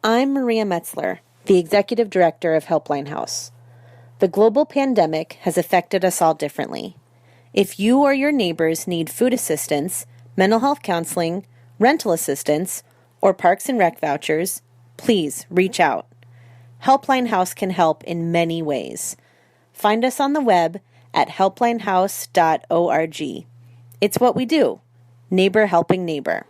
I'm Maria Metzler, the Executive Director of Helpline House. The global pandemic has affected us all differently. If you or your neighbors need food assistance, mental health counseling, rental assistance, or Parks and Rec vouchers, please reach out. Helpline House can help in many ways. Find us on the web at helplinehouse.org. It's what we do. Neighbor helping neighbor.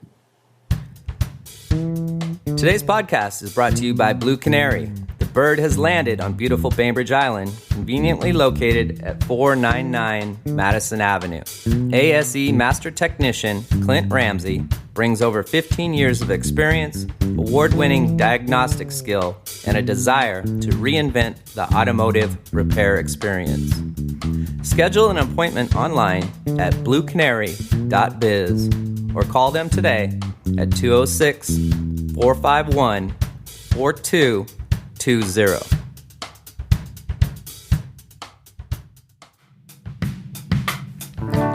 Today's podcast is brought to you by Blue Canary. The bird has landed on beautiful Bainbridge Island, conveniently located at 499 Madison Avenue. ASE Master Technician Clint Ramsey brings over 15 years of experience, award-winning diagnostic skill, and a desire to reinvent the automotive repair experience. Schedule an appointment online at bluecanary.biz or call them today at 206-451-4220.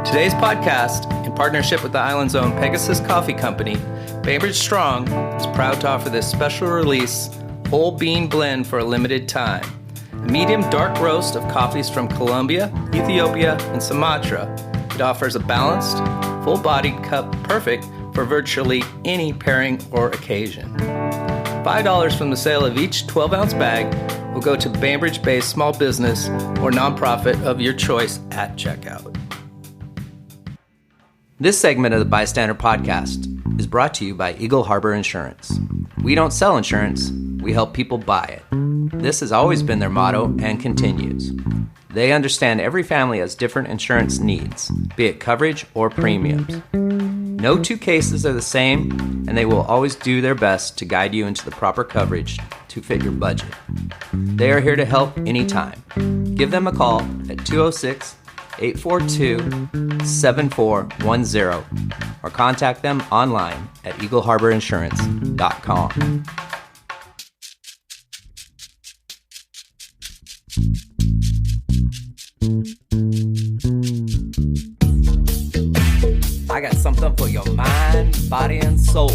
Today's podcast, in partnership with the island's own Pegasus Coffee Company, Bainbridge Strong is proud to offer this special release whole bean blend for a limited time. A medium dark roast of coffees from Colombia, Ethiopia, and Sumatra. It offers a balanced, full-bodied cup perfect for virtually any pairing or occasion. $5 from the sale of each 12-ounce bag will go to Bainbridge-based small business or nonprofit of your choice at checkout. This segment of the B.I.Stander Podcast is brought to you by Eagle Harbor Insurance. We don't sell insurance, we help people buy it. This has always been their motto and continues. They understand every family has different insurance needs, be it coverage or premiums. No two cases are the same, and they will always do their best to guide you into the proper coverage to fit your budget. They are here to help anytime. Give them a call at 206-842-7410 or contact them online at eagleharborinsurance.com. I got something for your mind, body, and soul.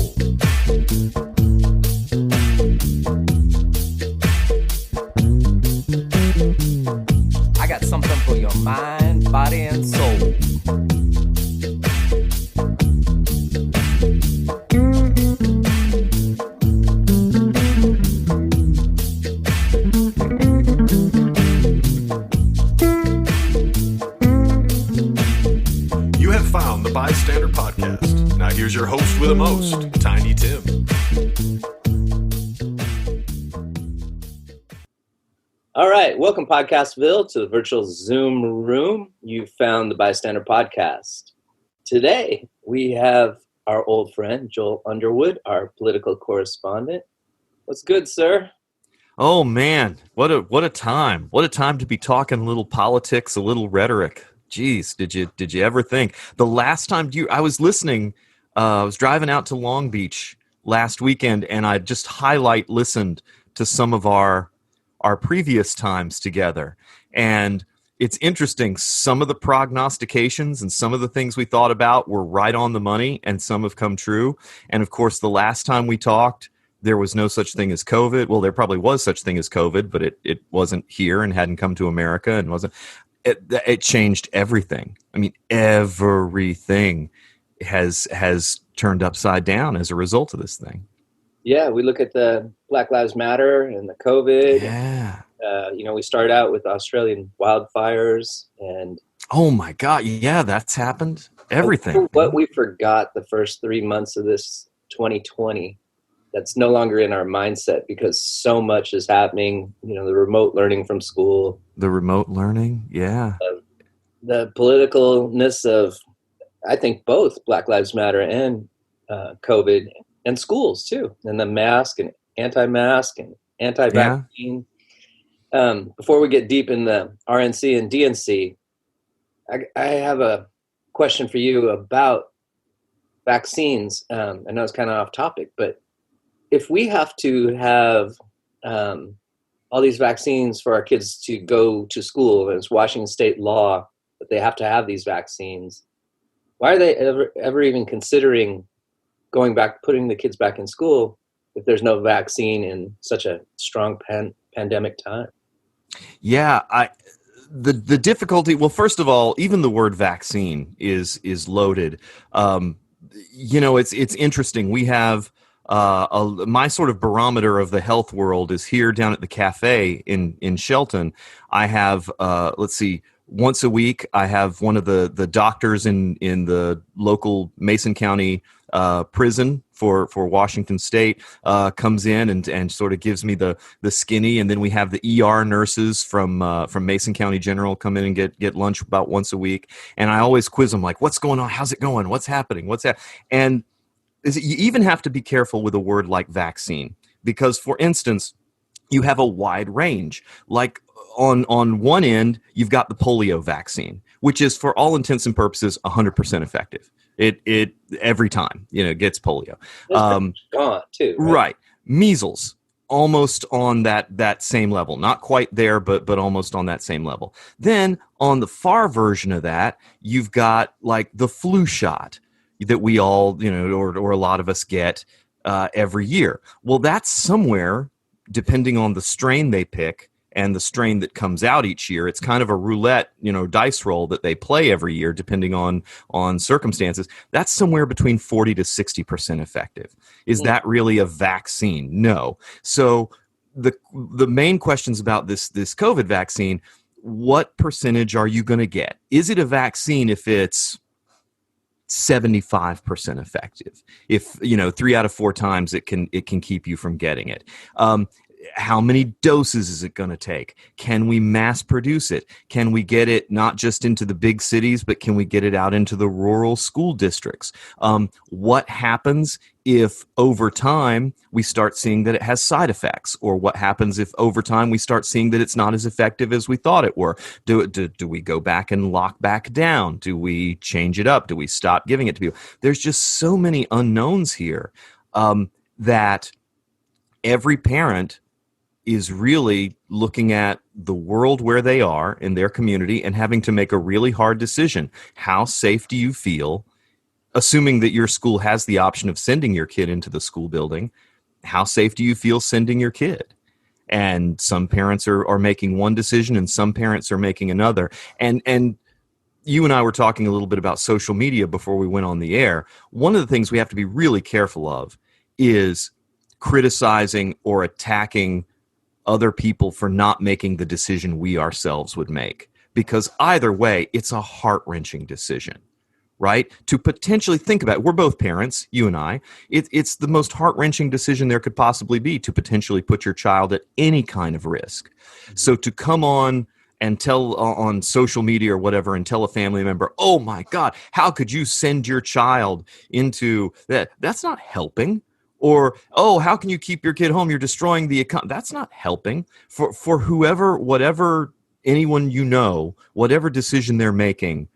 I got something for your mind, body, and soul. You have found the B.I.Stander Podcast. Now here's your host with the most, Tiny Tim. All right, welcome Podcastville to the virtual Zoom room. You found the B.I.Stander Podcast. Today we have our old friend Joel Underwood, our political correspondent. What's good, sir? Oh man, what a time! What a time to be talking a little politics, a little rhetoric. Geez, did you ever think the last time I was listening? I was driving out to Long Beach last weekend, and I just listened to some of our previous times together. And it's interesting. Some of the prognostications and some of the things we thought about were right on the money, and some have come true. And of course, the last time we talked, there was no such thing as COVID. Well, there probably was such thing as COVID, but it wasn't here and hadn't come to America and wasn't. It changed everything. I mean, everything has turned upside down as a result of this thing. Yeah, we look at the Black Lives Matter and the COVID. Yeah. We started out with Australian wildfires and... Oh my God, yeah, that's happened. Everything. What we forgot the first 3 months of this 2020, that's no longer in our mindset because so much is happening. The remote learning from school. The remote learning, yeah. The politicalness of, I think, both Black Lives Matter and COVID, and schools too, and the mask and anti-mask and anti-vaccine. Yeah. Before we get deep in the RNC and DNC, I have a question for you about vaccines. I know it's kind of off topic, but if we have to have all these vaccines for our kids to go to school, and it's Washington state law that they have to have these vaccines, why are they ever even considering going back, putting the kids back in school if there's no vaccine in such a strong pandemic time. Yeah, the difficulty. Well, first of all, even the word vaccine is loaded. It's interesting. We have my sort of barometer of the health world is here down at the cafe in Shelton. I have let's see. Once a week, I have one of the doctors in the local Mason County prison for Washington State comes in and sort of gives me the skinny, and then we have the ER nurses from Mason County General come in and get lunch about once a week, and I always quiz them like, what's going on, how's it going, what's happening, what's that, and you even have to be careful with a word like vaccine because, for instance, you have a wide range. Like on one end, you've got the polio vaccine, which is for all intents and purposes 100% effective. It every time gets polio. Gone too, right? Measles, almost on that same level, not quite there, but almost on that same level. Then on the far version of that, you've got like the flu shot that we all or a lot of us get every year. Well, that's somewhere, depending on the strain they pick and the strain that comes out each year. It's kind of a roulette, dice roll that they play every year, depending on circumstances. That's somewhere between 40 to 60% effective. Is that really a vaccine? No. So the main questions about this COVID vaccine, what percentage are you going to get? Is it a vaccine if it's 75% effective? If 3 out of 4 times it can keep you from getting it. How many doses is it going to take? Can we mass produce it? Can we get it not just into the big cities, but can we get it out into the rural school districts? What happens if over time we start seeing that it has side effects? Or what happens if over time we start seeing that it's not as effective as we thought it were? Do we go back and lock back down? Do we change it up? Do we stop giving it to people? There's just so many unknowns here that every parent is really looking at the world where they are in their community and having to make a really hard decision. How safe do you feel, assuming that your school has the option of sending your kid into the school building? How safe do you feel sending your kid? And some parents are making one decision and some parents are making another. And you and I were talking a little bit about social media before we went on the air. One of the things we have to be really careful of is criticizing or attacking other people for not making the decision we ourselves would make. Because either way, it's a heart-wrenching decision, right? To potentially think about it. We're both parents, you and I. It's the most heart-wrenching decision there could possibly be to potentially put your child at any kind of risk. So to come on and tell on social media or whatever and tell a family member, oh my God, how could you send your child into that? That's not helping. Or, oh, how can you keep your kid home? You're destroying the economy. That's not helping. For whoever, whatever, anyone whatever decision they're making,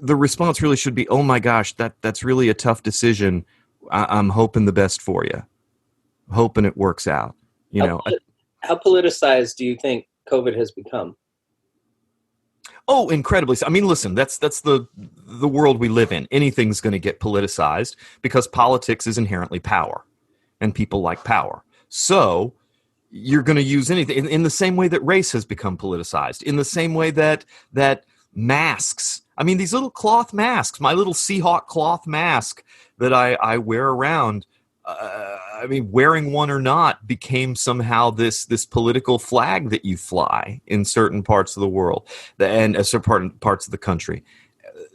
the response really should be, oh my gosh, that's really a tough decision. I'm hoping the best for you. Hoping it works out. How politicized do you think COVID has become? Oh, incredibly. I mean, listen, that's the world we live in. Anything's going to get politicized because politics is inherently power, and people like power. So you're going to use anything in the same way that race has become politicized, in the same way that masks. I mean, these little cloth masks, my little Seahawk cloth mask that I wear around. I mean, wearing one or not became somehow this political flag that you fly in certain parts of the world and certain parts of the country.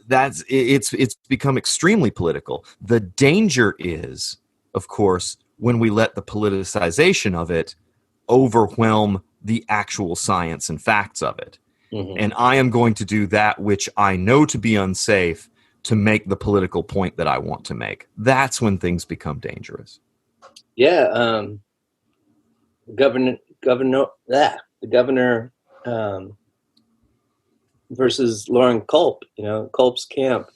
It's become extremely political. The danger is, of course, when we let the politicization of it overwhelm the actual science and facts of it. Mm-hmm. And I am going to do that which I know to be unsafe to make the political point that I want to make. That's when things become dangerous. Yeah, the governor versus Lauren Culp. Culp's camp,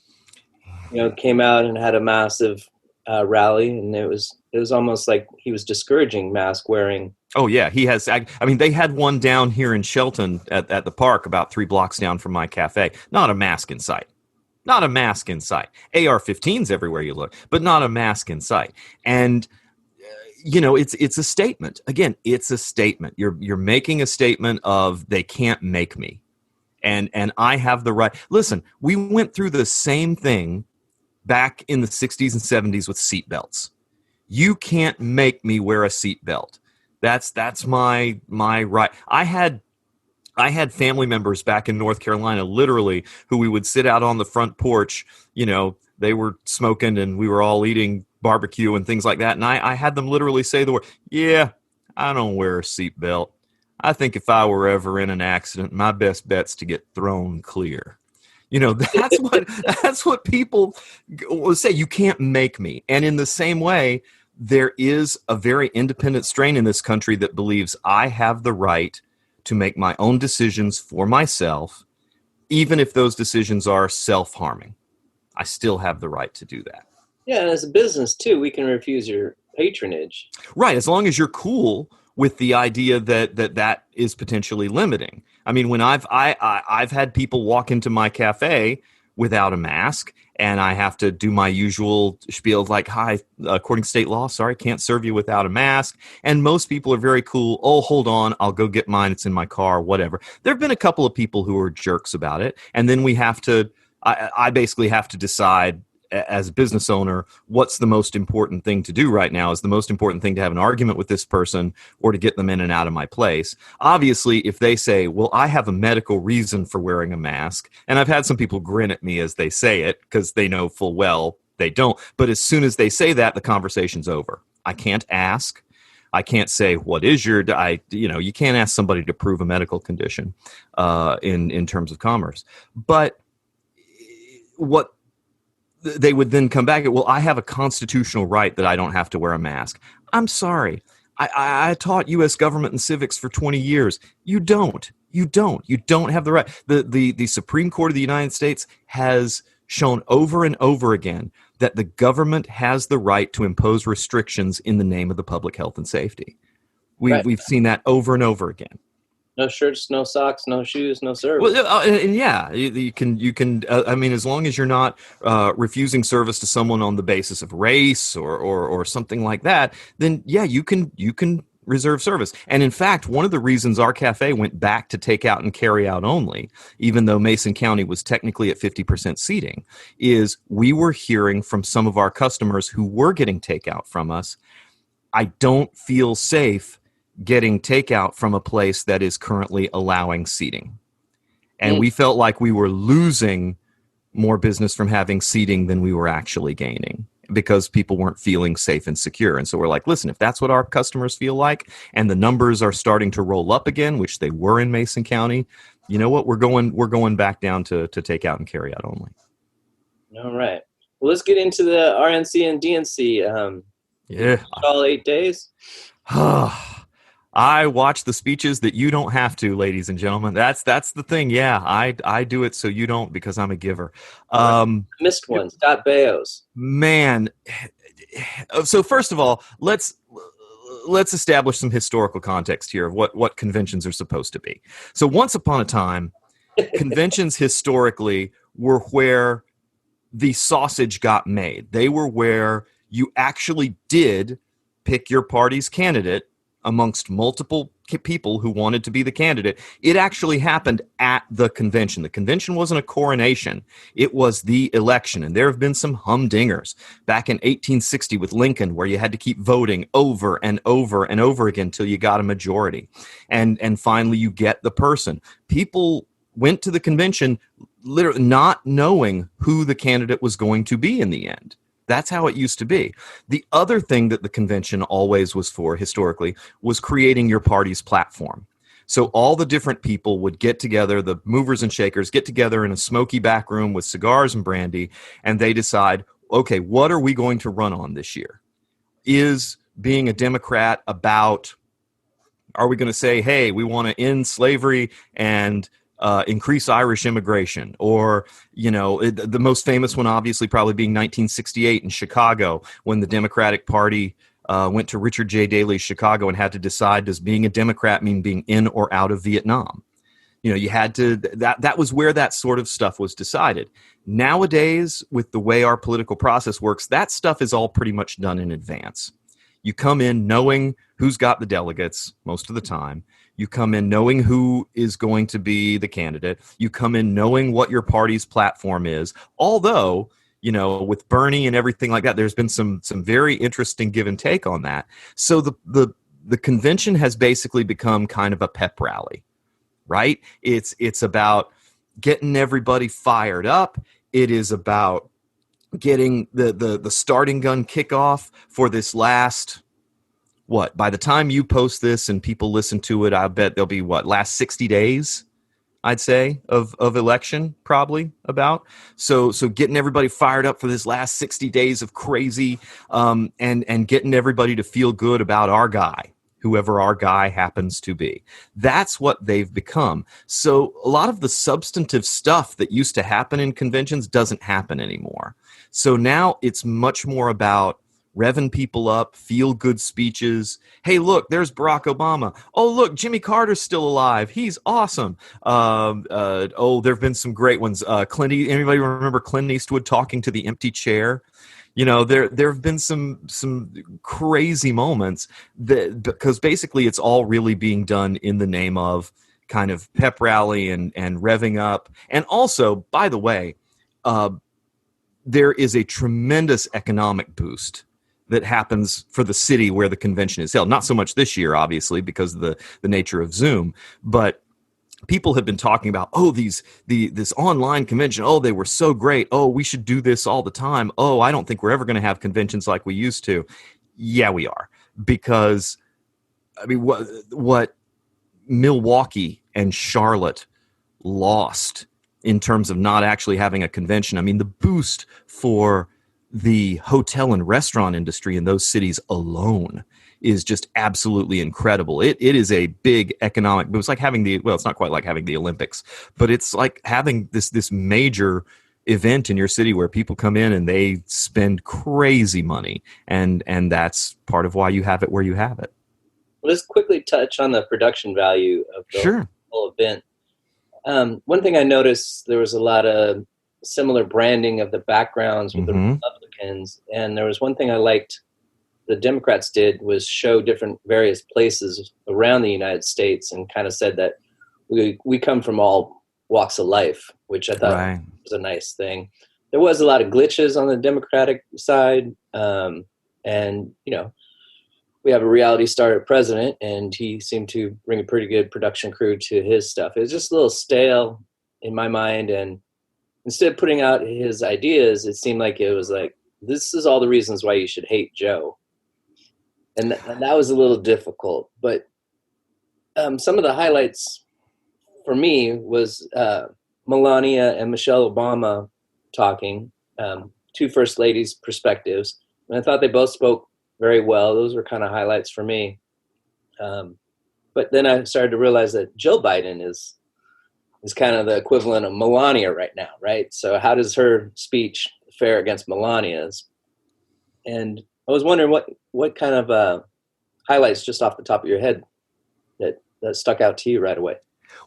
came out and had a massive rally, and it was almost like he was discouraging mask wearing. Oh yeah, he has. I mean, they had one down here in Shelton at the park, about 3 blocks down from my cafe. Not a mask in sight. Not a mask in sight. AR-15s everywhere you look, but not a mask in sight. And it's a statement. Again, it's a statement. You're making a statement of they can't make me. And I have the right. Listen, we went through the same thing back in the 60s and 70s with seatbelts. You can't make me wear a seatbelt. That's my right. I had family members back in North Carolina, literally, who we would sit out on the front porch. They were smoking and we were all eating barbecue and things like that. And I had them literally say the word, "Yeah, I don't wear a seatbelt. I think if I were ever in an accident, my best bet's to get thrown clear." That's what people will say. You can't make me. And in the same way, there is a very independent strain in this country that believes I have the right to make my own decisions for myself, even if those decisions are self-harming. I still have the right to do that. Yeah, and as a business too, we can refuse your patronage. Right, as long as you're cool with the idea that is potentially limiting. I mean, when I've had people walk into my cafe without a mask, and I have to do my usual spiel like, "Hi, according to state law, sorry, can't serve you without a mask." And most people are very cool. "Oh, hold on, I'll go get mine. It's in my car," whatever. There have been a couple of people who are jerks about it, and then I basically have to decide as a business owner, what's the most important thing to do right now? Is the most important thing to have an argument with this person or to get them in and out of my place? Obviously, if they say, "Well, I have a medical reason for wearing a mask," and I've had some people grin at me as they say it because they know full well they don't. But as soon as they say that, the conversation's over. I can't ask. I can't say, "What is your?" You can't ask somebody to prove a medical condition in terms of commerce. But what they would then come back at, "Well, I have a constitutional right that I don't have to wear a mask." I'm sorry. I taught U.S. government and civics for 20 years. You don't. You don't have the right. The Supreme Court of the United States has shown over and over again that the government has the right to impose restrictions in the name of the public health and safety. We've seen that over and over again. No shirts, no socks, no shoes, no service. Well, and yeah, you can. I mean, as long as you're not refusing service to someone on the basis of race or something like that, then yeah, you can reserve service. And in fact, one of the reasons our cafe went back to takeout and carry out only, even though Mason County was technically at 50% seating, is we were hearing from some of our customers who were getting takeout from us, "I don't feel safe getting takeout from a place that is currently allowing seating." And we felt like we were losing more business from having seating than we were actually gaining because people weren't feeling safe and secure. And so we're like, listen, if that's what our customers feel like and the numbers are starting to roll up again, which they were in Mason County, you know what? We're going back down to takeout and carry out only. All right. Well, let's get into the RNC and DNC. Yeah. All 8 days. I watch the speeches that you don't have to, ladies and gentlemen. That's the thing. Yeah, I do it so you don't because I'm a giver. Missed one. Scott Baio's. Man. So first of all, let's establish some historical context here of what conventions are supposed to be. So once upon a time, conventions historically were where the sausage got made. They were where you actually did pick your party's candidate amongst multiple people who wanted to be the candidate. It actually happened at the convention. The convention wasn't a coronation. It was the election. And there have been some humdingers back in 1860 with Lincoln where you had to keep voting over and over and over again until you got a majority. And finally you get the person. People went to the convention literally not knowing who the candidate was going to be in the end. That's how it used to be. The other thing that the convention always was for historically was creating your party's platform. So all the different people would get together, the movers and shakers get together in a smoky back room with cigars and brandy, and they decide, okay, what are we going to run on this year? Is being a Democrat about, are we going to say, hey, we want to end slavery and increase Irish immigration? Or, the most famous one obviously probably being 1968 in Chicago when the Democratic Party went to Richard J. Daley's Chicago and had to decide, does being a Democrat mean being in or out of Vietnam? You had to, that was where that sort of stuff was decided. Nowadays, with the way our political process works, that stuff is all pretty much done in advance. You come in knowing who's got the delegates most of the time. You come in knowing who is going to be the candidate. You come in knowing what your party's platform is. Although, with Bernie and everything like that, there's been some very interesting give and take on that. So the convention has basically become kind of a pep rally, right? It's about getting everybody fired up. It is about getting the starting gun kickoff for this last, by the time you post this and people listen to it, I bet there'll be last 60 days, I'd say, of election, probably about. So getting everybody fired up for this last 60 days of crazy, and getting everybody to feel good about our guy, whoever our guy happens to be. That's what they've become. So a lot of the substantive stuff that used to happen in conventions doesn't happen anymore. So now it's much more about revving people up, feel-good speeches. Hey, look, there's Barack Obama. Oh, look, Jimmy Carter's still alive. He's awesome. There have been some great ones. Anybody remember Clint Eastwood talking to the empty chair? There have been some crazy moments because basically it's all really being done in the name of kind of pep rally and revving up. And also, by the way, there is a tremendous economic boost that happens for the city where the convention is held. Not so much this year, obviously, because of the nature of Zoom, but people have been talking about, this online convention. Oh, they were so great. Oh, we should do this all the time. Oh, I don't think we're ever going to have conventions like we used to. Yeah, we are. Because, what Milwaukee and Charlotte lost in terms of not actually having a convention, the boost for the hotel and restaurant industry in those cities alone is just absolutely incredible. It is a big economic boost. It's like having it's not quite like having the Olympics, but it's like having this major event in your city where people come in and they spend crazy money, and that's part of why you have it where you have it. Well, let's quickly touch on the production value of the whole event. One thing I noticed, there was a lot of similar branding of the backgrounds with the Republicans, and there was one thing I liked the Democrats did was show different various places around the United States and kind of said that we come from all walks of life, which I thought was a nice thing. There was a lot of glitches on the Democratic side, and we have a reality star president, and he seemed to bring a pretty good production crew to his stuff. It was just a little stale in my mind, and instead of putting out his ideas, it seemed like it was like, this is all the reasons why you should hate Joe. And that was a little difficult. But some of the highlights for me was Melania and Michelle Obama talking, two first ladies' perspectives. And I thought they both spoke very well. Those were kind of highlights for me. But then I started to realize that Joe Biden is kind of the equivalent of Melania right now, right? So how does her speech fare against Melania's? And I was wondering what kind of highlights just off the top of your head that stuck out to you right away.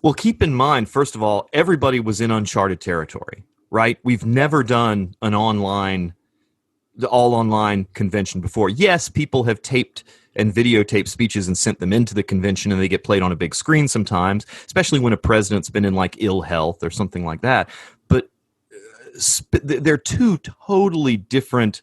Well, keep in mind, first of all, everybody was in uncharted territory, right? We've never done an all online convention before. Yes, people have taped and videotaped speeches and sent them into the convention, and they get played on a big screen sometimes, especially when a president's been in like ill health or something like that. But they're two totally different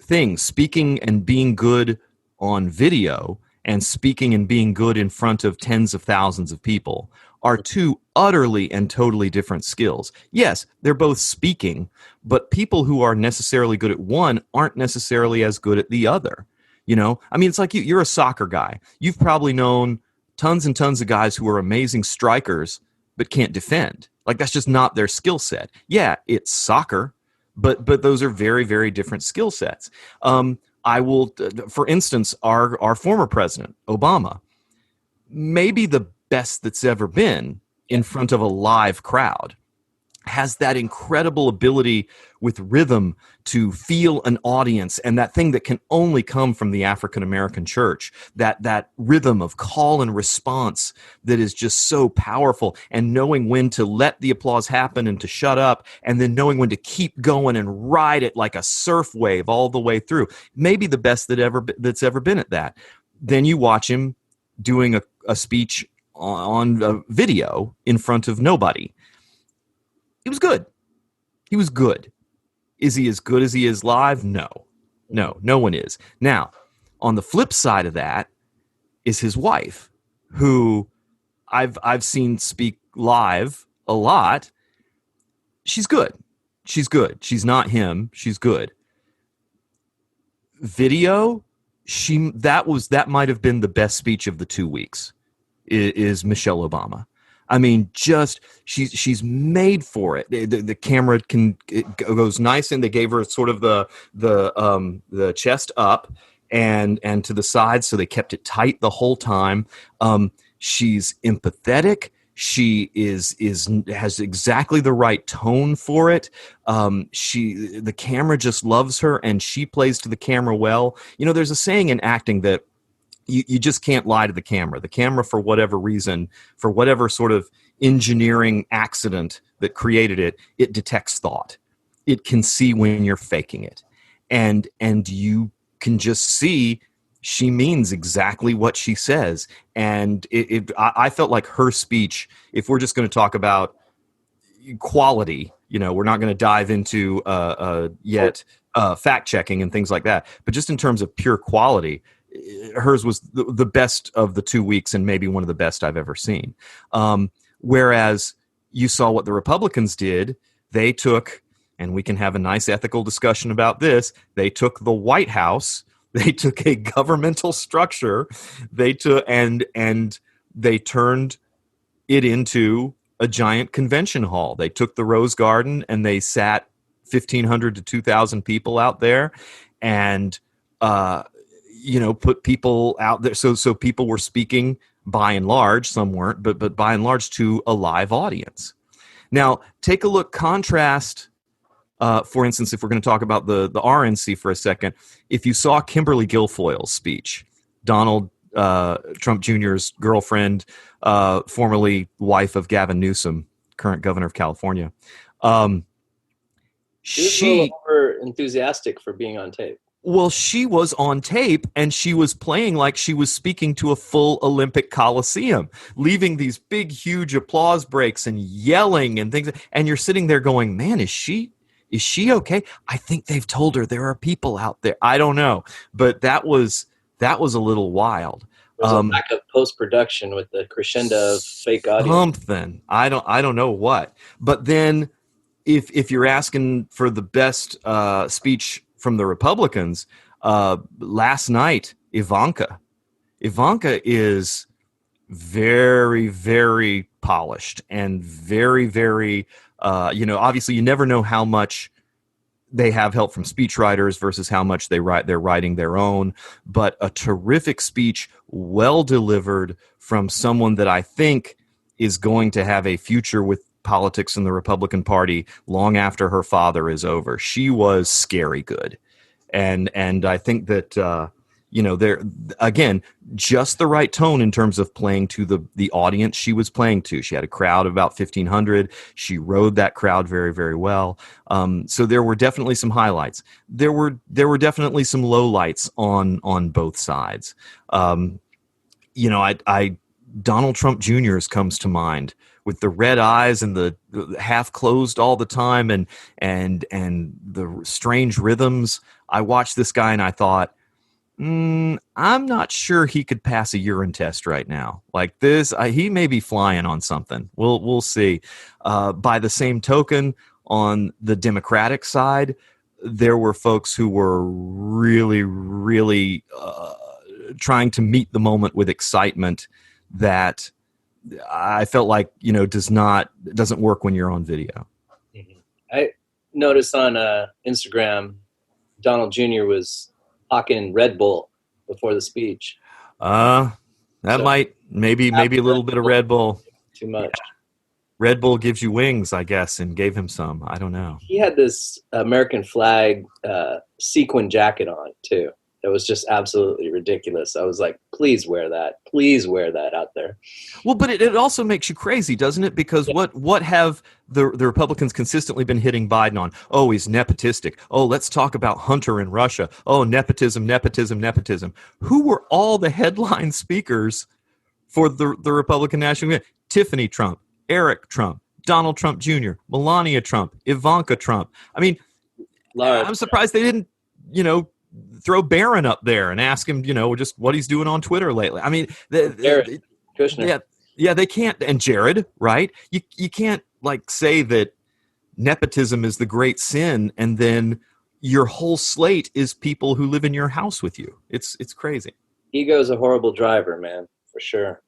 things. Speaking and being good on video and speaking and being good in front of tens of thousands of people are two utterly and totally different skills. Yes, they're both speaking, but people who are necessarily good at one aren't necessarily as good at the other. It's like you're a soccer guy. You've probably known tons and tons of guys who are amazing strikers but can't defend. Like, that's just not their skill set. Yeah, it's soccer, but those are very, very different skill sets. I will, for instance, our former president, Obama, maybe the best that's ever been in front of a live crowd. has that incredible ability with rhythm to feel an audience, and that thing that can only come from the African American church, that rhythm of call and response that is just so powerful, and knowing when to let the applause happen and to shut up, and then knowing when to keep going and ride it like a surf wave all the way through. Maybe the best that's ever been at that. Then you watch him doing a speech on a video in front of nobody. He was good. He was good. Is he as good as he is live? No. No one is. Now, on the flip side of that is his wife, who I've seen speak live a lot. She's good. She's good. She's not him. She's good. Video, that might have been the best speech of the 2 weeks. Is Michelle Obama. I mean, just she's made for it. The camera goes nice, and they gave her sort of the chest up and to the side, so they kept it tight the whole time. She's empathetic. She has exactly the right tone for it. The camera just loves her, and she plays to the camera well. You know, there's a saying in acting that you just can't lie to the camera. The camera, for whatever reason, for whatever sort of engineering accident that created it, it detects thought. It can see when you're faking it. And you can just see she means exactly what she says. And I felt like her speech, if we're just going to talk about quality, you know, we're not going to dive into fact checking and things like that, but just in terms of pure quality, hers was the best of the 2 weeks, and maybe one of the best I've ever seen. Whereas you saw what the Republicans did. They took, and we can have a nice ethical discussion about this, they took the White House, they took a governmental structure, they took and they turned it into a giant convention hall. They took the Rose Garden and they sat 1,500 to 2,000 people out there, and put people out there. So people were speaking, by and large, some weren't, but by and large, to a live audience. Now, take a look, contrast, for instance, if we're going to talk about the RNC for a second, if you saw Kimberly Guilfoyle's speech, Donald Trump Jr.'s girlfriend, formerly wife of Gavin Newsom, current governor of California. She was a little over enthusiastic for being on tape. Well, she was on tape, and she was playing like she was speaking to a full Olympic Coliseum, leaving these big, huge applause breaks and yelling and things. And you're sitting there going, man, is she okay? I think they've told her there are people out there. I don't know. But that was a little wild. There's a lack of post-production with the crescendo of fake audio. Something. I don't know what. But then if you're asking for the best speech from the Republicans, last night, Ivanka is very, very polished and very, very, obviously you never know how much they have help from speechwriters versus how much they're writing their own, but a terrific speech, well delivered from someone that I think is going to have a future with politics in the Republican Party long after her father is over. She was scary good. And I think that, there, again, just the right tone in terms of playing to the audience she was playing to. She had a crowd of about 1,500. She rode that crowd very, very well. So there were definitely some highlights. There were definitely some lowlights on both sides. Donald Trump Jr.'s comes to mind, with the red eyes and the half closed all the time and the strange rhythms. I watched this guy and I thought, I'm not sure he could pass a urine test right now. Like this, he may be flying on something. We'll see. By the same token, on the Democratic side, there were folks who were really, really trying to meet the moment with excitement that I felt like, doesn't work when you're on video. Mm-hmm. I noticed on Instagram, Donald Jr. was hawking Red Bull before the speech. Maybe a little bit of Red Bull. Too much. Red Bull gives you wings, I guess, and gave him some. I don't know. He had this American flag sequin jacket on too. It was just absolutely ridiculous. I was like, please wear that. Please wear that out there. Well, but it also makes you crazy, doesn't it? Because what have the Republicans consistently been hitting Biden on? Oh, he's nepotistic. Oh, let's talk about Hunter in Russia. Oh, nepotism, nepotism, nepotism. Who were all the headline speakers for the Republican National Committee? Tiffany Trump, Eric Trump, Donald Trump Jr., Melania Trump, Ivanka Trump. I mean, I'm surprised they didn't, throw Barron up there and ask him, just what he's doing on Twitter lately. I mean, Jared Kushner. Yeah, they can't. And Jared, right? You can't say that nepotism is the great sin, and then your whole slate is people who live in your house with you. It's crazy. Ego's a horrible driver, man, for sure.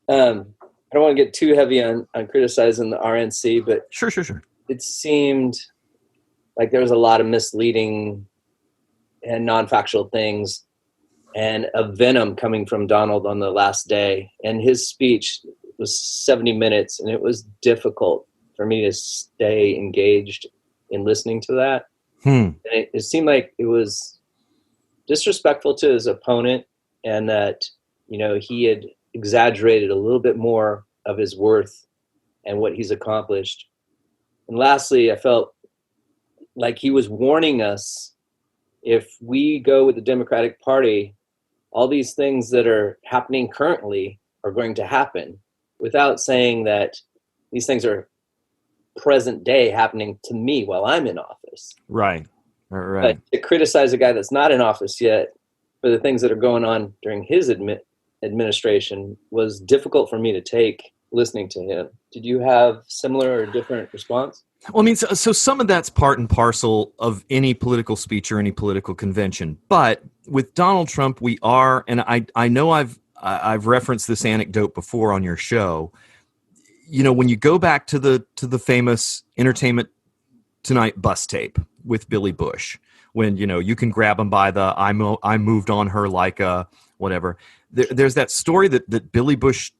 I don't want to get too heavy on criticizing the RNC, but sure. It seemed like there was a lot of misleading and non-factual things and a venom coming from Donald on the last day. And his speech was 70 minutes, and it was difficult for me to stay engaged in listening to that. And it seemed like it was disrespectful to his opponent, and that, he had exaggerated a little bit more of his worth and what he's accomplished. And lastly, I felt like he was warning us, if we go with the Democratic Party, all these things that are happening currently are going to happen, without saying that these things are present day happening to me while I'm in office. Right. But to criticize a guy that's not in office yet for the things that are going on during his administration was difficult for me to take listening to him. Did you have similar or different response? Well, I mean, so some of that's part and parcel of any political speech or any political convention. But with Donald Trump, we are, and I know I've referenced this anecdote before on your show. When you go back to the famous Entertainment Tonight bus tape with Billy Bush, when you can grab him by the I moved on her like a whatever. There's that story that Billy Bush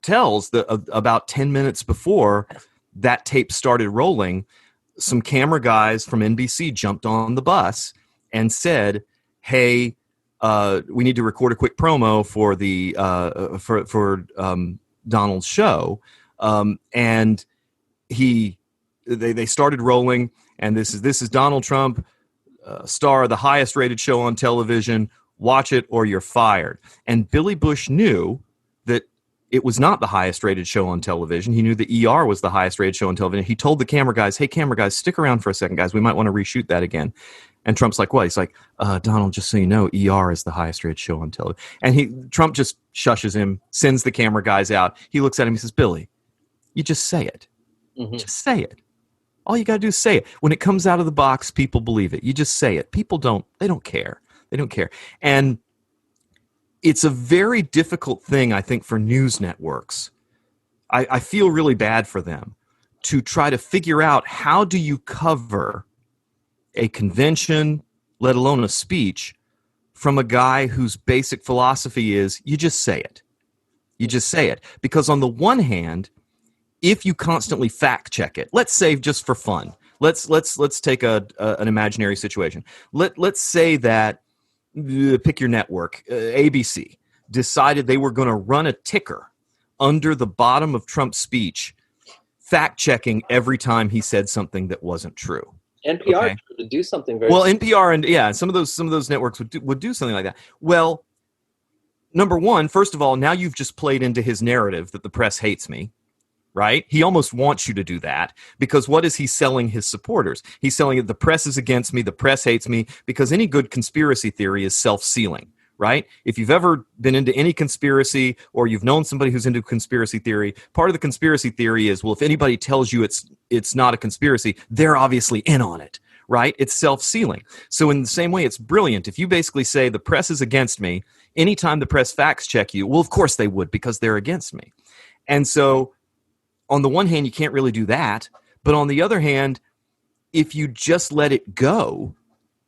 tells about 10 minutes before that tape started rolling. Some camera guys from NBC jumped on the bus and said, "Hey, we need to record a quick promo for the for Donald's show," and they started rolling. And this is Donald Trump, star of the highest rated show on television. Watch it or you're fired. And Billy Bush knew that it was not the highest rated show on television. He knew the ER was the highest rated show on television. He told the camera guys, "Hey, camera guys, stick around for a second, guys. We might want to reshoot that again." And Trump's like, "What?" He's like, "Donald, just so you know, ER is the highest rated show on television." And Trump just shushes him, sends the camera guys out. He looks at him, he says, "Billy, you just say it. Mm-hmm. Just say it. All you got to do is say it. When it comes out of the box, people believe it. You just say it. People don't care. They don't care." And it's a very difficult thing, I think, for news networks. I feel really bad for them to try to figure out, how do you cover a convention, let alone a speech, from a guy whose basic philosophy is you just say it. You just say it. Because on the one hand, if you constantly fact check it, let's say just for fun, let's take an imaginary situation. Let's say that pick your network, ABC decided they were going to run a ticker under the bottom of Trump's speech, fact checking every time he said something that wasn't true. NPR would do something very NPR and some of those networks would do something like that. Well, number one, first of all, now you've just played into his narrative that the press hates me. Right? He almost wants you to do that, because what is he selling his supporters? He's selling it, the press is against me, the press hates me, because any good conspiracy theory is self-sealing, right? If you've ever been into any conspiracy, or you've known somebody who's into conspiracy theory, part of the conspiracy theory is, well, if anybody tells you it's not a conspiracy, they're obviously in on it, right? It's self-sealing. So in the same way, it's brilliant. If you basically say the press is against me, anytime the press facts check you, well, of course they would, because they're against me. And so on the one hand, you can't really do that. But on the other hand, if you just let it go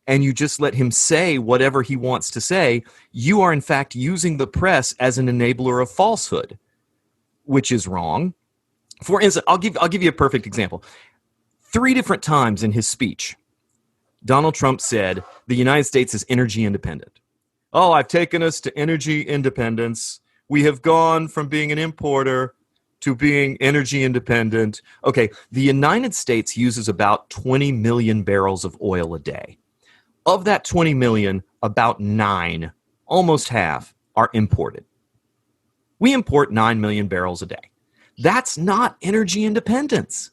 and you just let him say whatever he wants to say, you are in fact using the press as an enabler of falsehood, which is wrong. For instance, I'll give you a perfect example. 3 different times in his speech, Donald Trump said the United States is energy independent. Oh, I've taken us to energy independence. We have gone from being an importer to being energy independent. Okay, the United States uses about 20 million barrels of oil a day. Of that 20 million, about 9, almost half, are imported. We import 9 million barrels a day. That's not energy independence.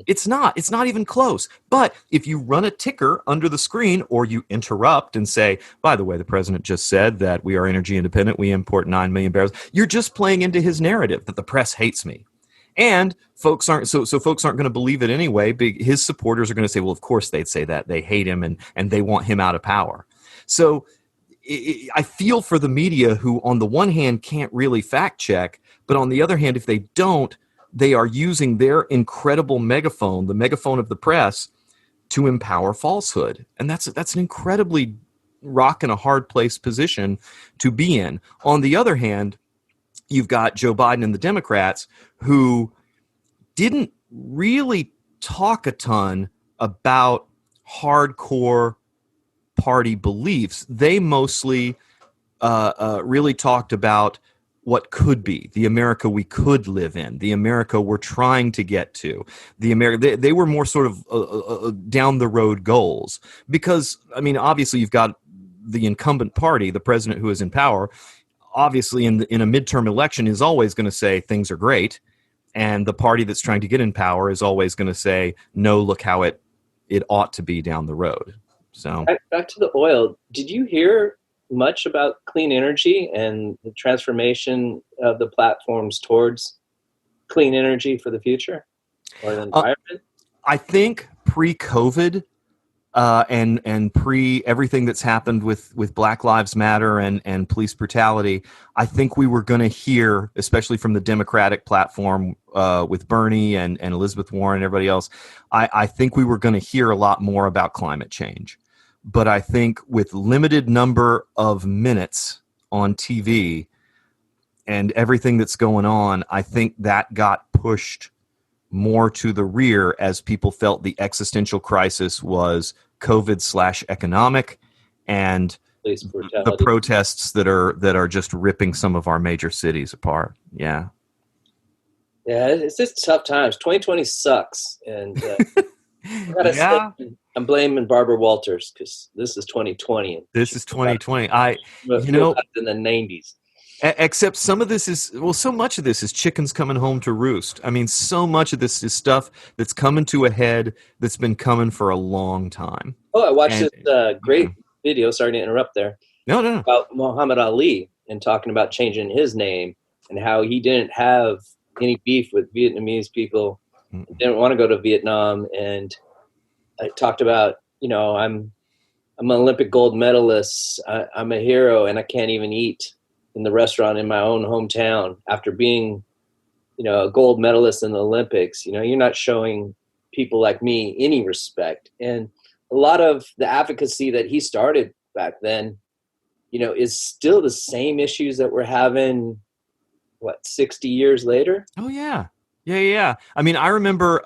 It's not even close. But if you run a ticker under the screen or you interrupt and say, by the way, the president just said that we are energy independent, we import 9 million barrels, you're just playing into his narrative that the press hates me. And folks aren't going to believe it anyway. His supporters are going to say, well, of course they'd say that. They hate him and they want him out of power. So I feel for the media who, on the one hand, can't really fact check, but on the other hand, if they don't, they are using their incredible megaphone, the megaphone of the press, to empower falsehood. And that's an incredibly rock and a hard place position to be in. On the other hand, you've got Joe Biden and the Democrats who didn't really talk a ton about hardcore party beliefs. They mostly really talked about what could be, the America we could live in, the America we're trying to get to, the America. They were more sort of down the road goals because, I mean, obviously you've got the incumbent party, the president who is in power, obviously in a midterm election is always going to say things are great, and the party that's trying to get in power is always going to say, no, look how it ought to be down the road. So back to the oil. Did you hear much about clean energy and the transformation of the platforms towards clean energy for the future or the environment? I think pre-COVID and pre everything that's happened with Black Lives Matter and police brutality, I think we were going to hear, especially from the Democratic platform with Bernie and Elizabeth Warren and everybody else, I think we were going to hear a lot more about climate change. But I think with limited number of minutes on TV and everything that's going on, I think that got pushed more to the rear as people felt the existential crisis was COVID/economic and the protests that are just ripping some of our major cities apart. Yeah. Yeah, it's just tough times. 2020 sucks. And I gotta say, I'm blaming Barbara Walters because this is 2020. This is 2020. In the 90s. Except some of this is, well, so much of this is chickens coming home to roost. I mean, so much of this is stuff that's coming to a head that's been coming for a long time. Oh, I watched this great video, sorry to interrupt there. No. About Muhammad Ali and talking about changing his name and how he didn't have any beef with Vietnamese people, didn't want to go to Vietnam. And I talked about, I'm an Olympic gold medalist. I'm a hero and I can't even eat in the restaurant in my own hometown after being, a gold medalist in the Olympics. You're not showing people like me any respect. And a lot of the advocacy that he started back then, is still the same issues that we're having, 60 years later? Oh, yeah. Yeah. I mean, I remember,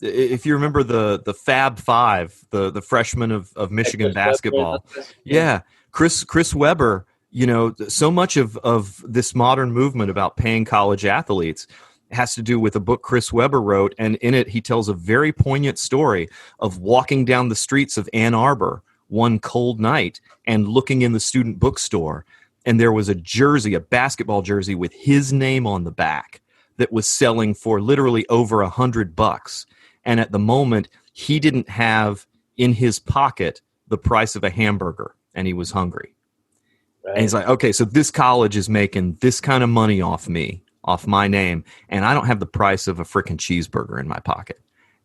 if you remember the Fab Five, the freshmen of Michigan basketball. Yeah. Chris Webber, so much of this modern movement about paying college athletes has to do with a book Chris Webber wrote, and in it he tells a very poignant story of walking down the streets of Ann Arbor one cold night and looking in the student bookstore, and there was a basketball jersey with his name on the back that was selling for literally over $100. And at the moment, he didn't have in his pocket the price of a hamburger, and he was hungry. Right. And he's like, okay, so this college is making this kind of money off me, off my name, and I don't have the price of a frickin' cheeseburger in my pocket.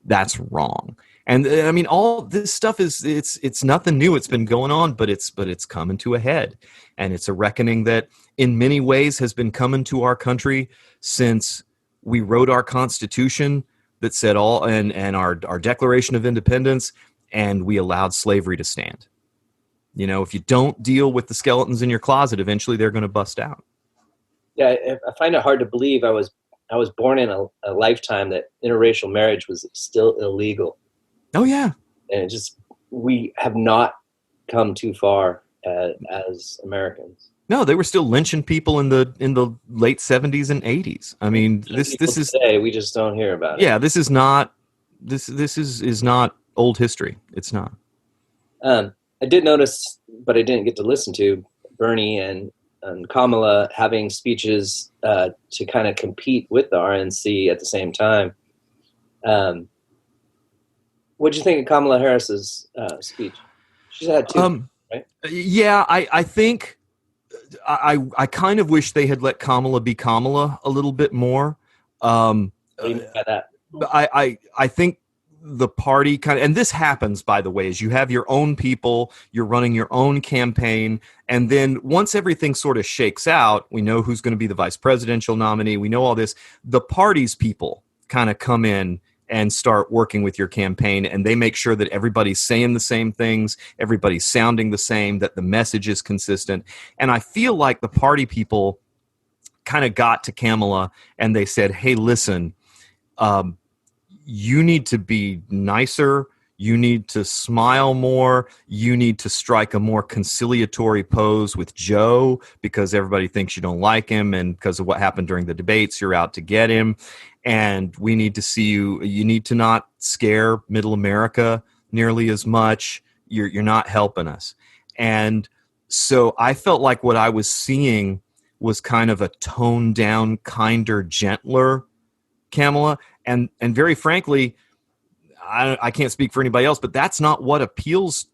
That's wrong. And I mean, all this stuff it's nothing new. It's been going on, but it's coming to a head. And it's a reckoning that in many ways has been coming to our country since we wrote our Constitution that said all and our Declaration of Independence, and we allowed slavery to stand. If you don't deal with the skeletons in your closet, eventually they're going to bust out. Yeah, I find it hard to believe I was I was born in a lifetime that interracial marriage was still illegal. Oh yeah. And we have not come too far as Americans. No, they were still lynching people in the late 70s and 80s. I mean, this is today, we just don't hear about it. Yeah, this is not old history. It's not. I did notice, but I didn't get to listen to Bernie and Kamala having speeches to kind of compete with the RNC at the same time. What did you think of Kamala Harris's speech? She's had two, right? Yeah, I think I kind of wish they had let Kamala be Kamala a little bit more. What do you mean by that? I think the party kind of, and this happens, by the way, is you have your own people, you're running your own campaign, and then once everything sort of shakes out, we know who's going to be the vice presidential nominee, we know all this, the party's people kind of come in and start working with your campaign, and they make sure that everybody's saying the same things, everybody's sounding the same, that the message is consistent. And I feel like the party people kind of got to Kamala and they said, hey, listen, you need to be nicer, you need to smile more, you need to strike a more conciliatory pose with Joe because everybody thinks you don't like him, and because of what happened during the debates, you're out to get him. And we need to see you need to not scare middle America nearly as much. You're not helping us. And so I felt like what I was seeing was kind of a toned down, kinder, gentler Kamala. And very frankly, I can't speak for anybody else, but that's not what appeals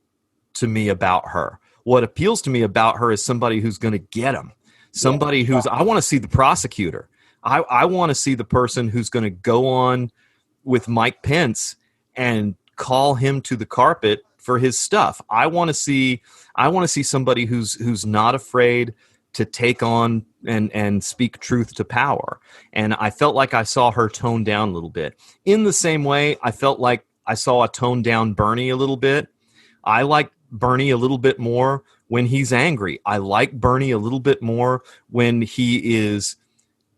to me about her. What appeals to me about her is somebody who's going to get him. Somebody who's, I want to see the prosecutor. I want to see the person who's going to go on with Mike Pence and call him to the carpet for his stuff. I want to see somebody who's not afraid to take on and speak truth to power. And I felt like I saw her tone down a little bit. In the same way, I felt like I saw a toned down Bernie a little bit. I like Bernie a little bit more when he's angry. I like Bernie a little bit more when he is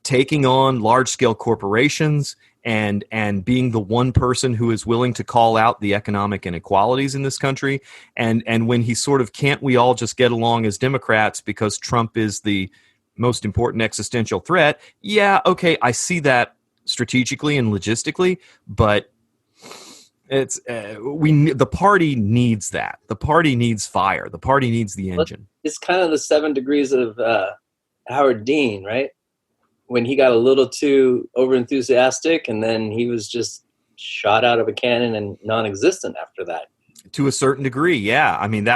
taking on large-scale corporations and being the one person who is willing to call out the economic inequalities in this country, and when he sort of can't we all just get along as Democrats because Trump is the most important existential threat. Yeah, okay, I see that strategically and logistically, but it's the party needs that. The party needs fire. The party needs the engine. It's kind of the 7 degrees of Howard Dean, right? When he got a little too overenthusiastic, and then he was just shot out of a cannon and non-existent after that. To a certain degree, yeah. I mean,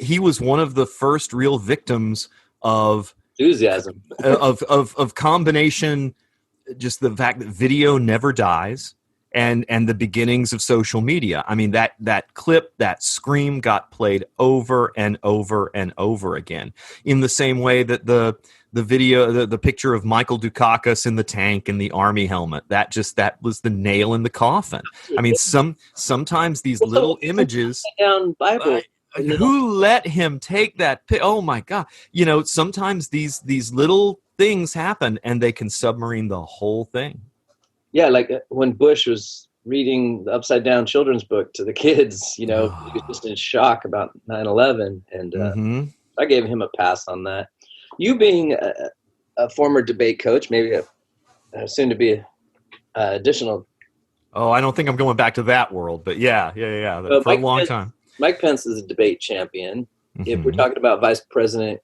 he was one of the first real victims of enthusiasm, of combination, just the fact that video never dies, and the beginnings of social media. I mean, that clip, that scream got played over and over and over again, in the same way that the video, the picture of Michael Dukakis in the tank in the army helmet, that was the nail in the coffin. I mean, sometimes these little images. Down Bible. Who let him take that? Oh my God! You know, sometimes these little things happen, and they can submarine the whole thing. Yeah, like when Bush was reading the Upside Down children's book to the kids, you know, he was just in shock about 9/11, and I gave him a pass on that. You being a former debate coach, maybe a soon to be additional. Oh, I don't think I'm going back to that world, but yeah, for a long time. Mike Pence is a debate champion. If we're talking about vice president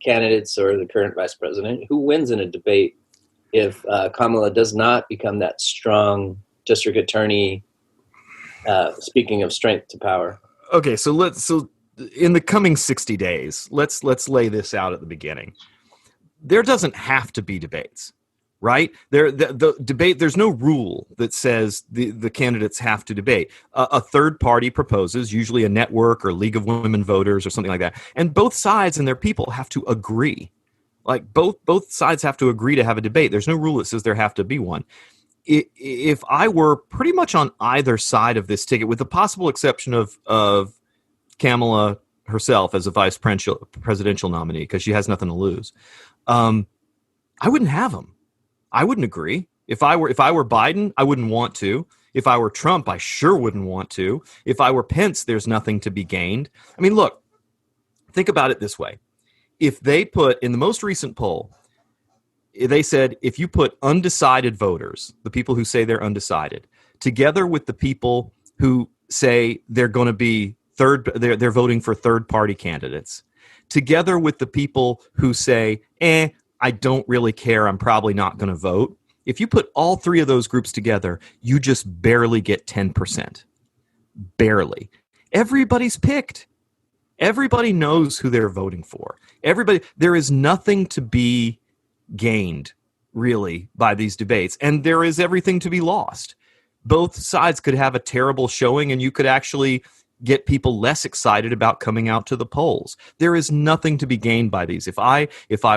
candidates or the current vice president, who wins in a debate if Kamala does not become that strong district attorney, speaking of strength to power? Okay, so in the coming 60 days, let's lay this out at the beginning. There doesn't have to be debates, right? The debate, there's no rule that says the candidates have to debate. A third party proposes, usually a network or League of Women Voters or something like that, and both sides and their people have to agree. Like both sides have to agree to have a debate. There's no rule that says there have to be one. If I were pretty much on either side of this ticket, with the possible exception of Kamala herself as a vice presidential nominee, because she has nothing to lose, I wouldn't have them. I wouldn't agree. If I were Biden, I wouldn't want to. If I were Trump, I sure wouldn't want to. If I were Pence, there's nothing to be gained. I mean, look, think about it this way. If they put, in the most recent poll, they said if you put undecided voters, the people who say they're undecided, together with the people who say they're going to be they're voting for third-party candidates, together with the people who say, I don't really care, I'm probably not going to vote. If you put all three of those groups together, you just barely get 10%. Barely. Everybody's picked. Everybody knows who they're voting for. There is nothing to be gained, really, by these debates, and there is everything to be lost. Both sides could have a terrible showing, and you could actually get people less excited about coming out to the polls. There is nothing to be gained by these. If I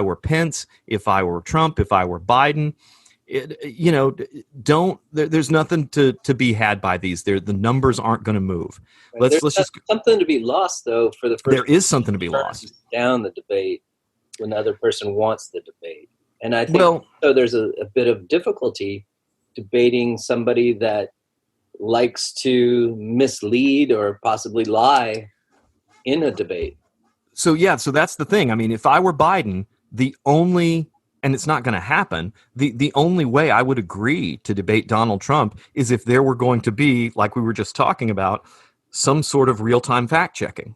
were Pence, if I were Trump, if I were Biden, there's nothing to be had by these. The numbers aren't going to move. Right. Let's just something to be lost, though, for the person. There is something to be lost. Down the debate when the other person wants the debate. And I think so there's a bit of difficulty debating somebody that likes to mislead or possibly lie in a debate. So that's the thing. I mean, if I were Biden, and it's not going to happen, the only way I would agree to debate Donald Trump is if there were going to be, like we were just talking about, some sort of real-time fact-checking.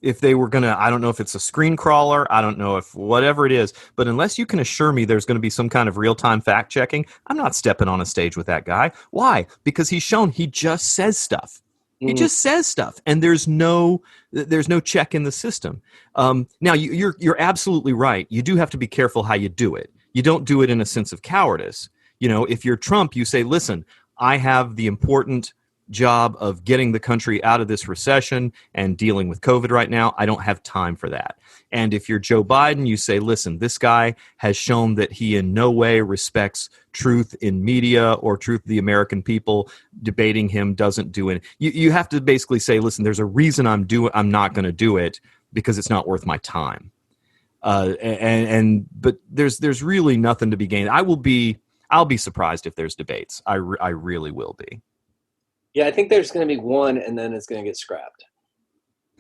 If they were going to, I don't know if it's a screen crawler, I don't know if whatever it is, but unless you can assure me there's going to be some kind of real-time fact-checking, I'm not stepping on a stage with that guy. Why? Because he's shown he just says stuff. He just says stuff, and there's no check in the system. Now, you're absolutely right. You do have to be careful how you do it. You don't do it in a sense of cowardice. If you're Trump, you say, listen, I have the important job of getting the country out of this recession and dealing with COVID right now. I don't have time for that. And if you're Joe Biden, you say, listen, this guy has shown that he in no way respects truth in media or truth of the American people. Debating him doesn't do it. You have to basically say, listen, there's a reason I'm not going to do it because it's not worth my time. But there's really nothing to be gained. I'll be surprised if there's debates. I really will be. Yeah, I think there's going to be one, and then it's going to get scrapped.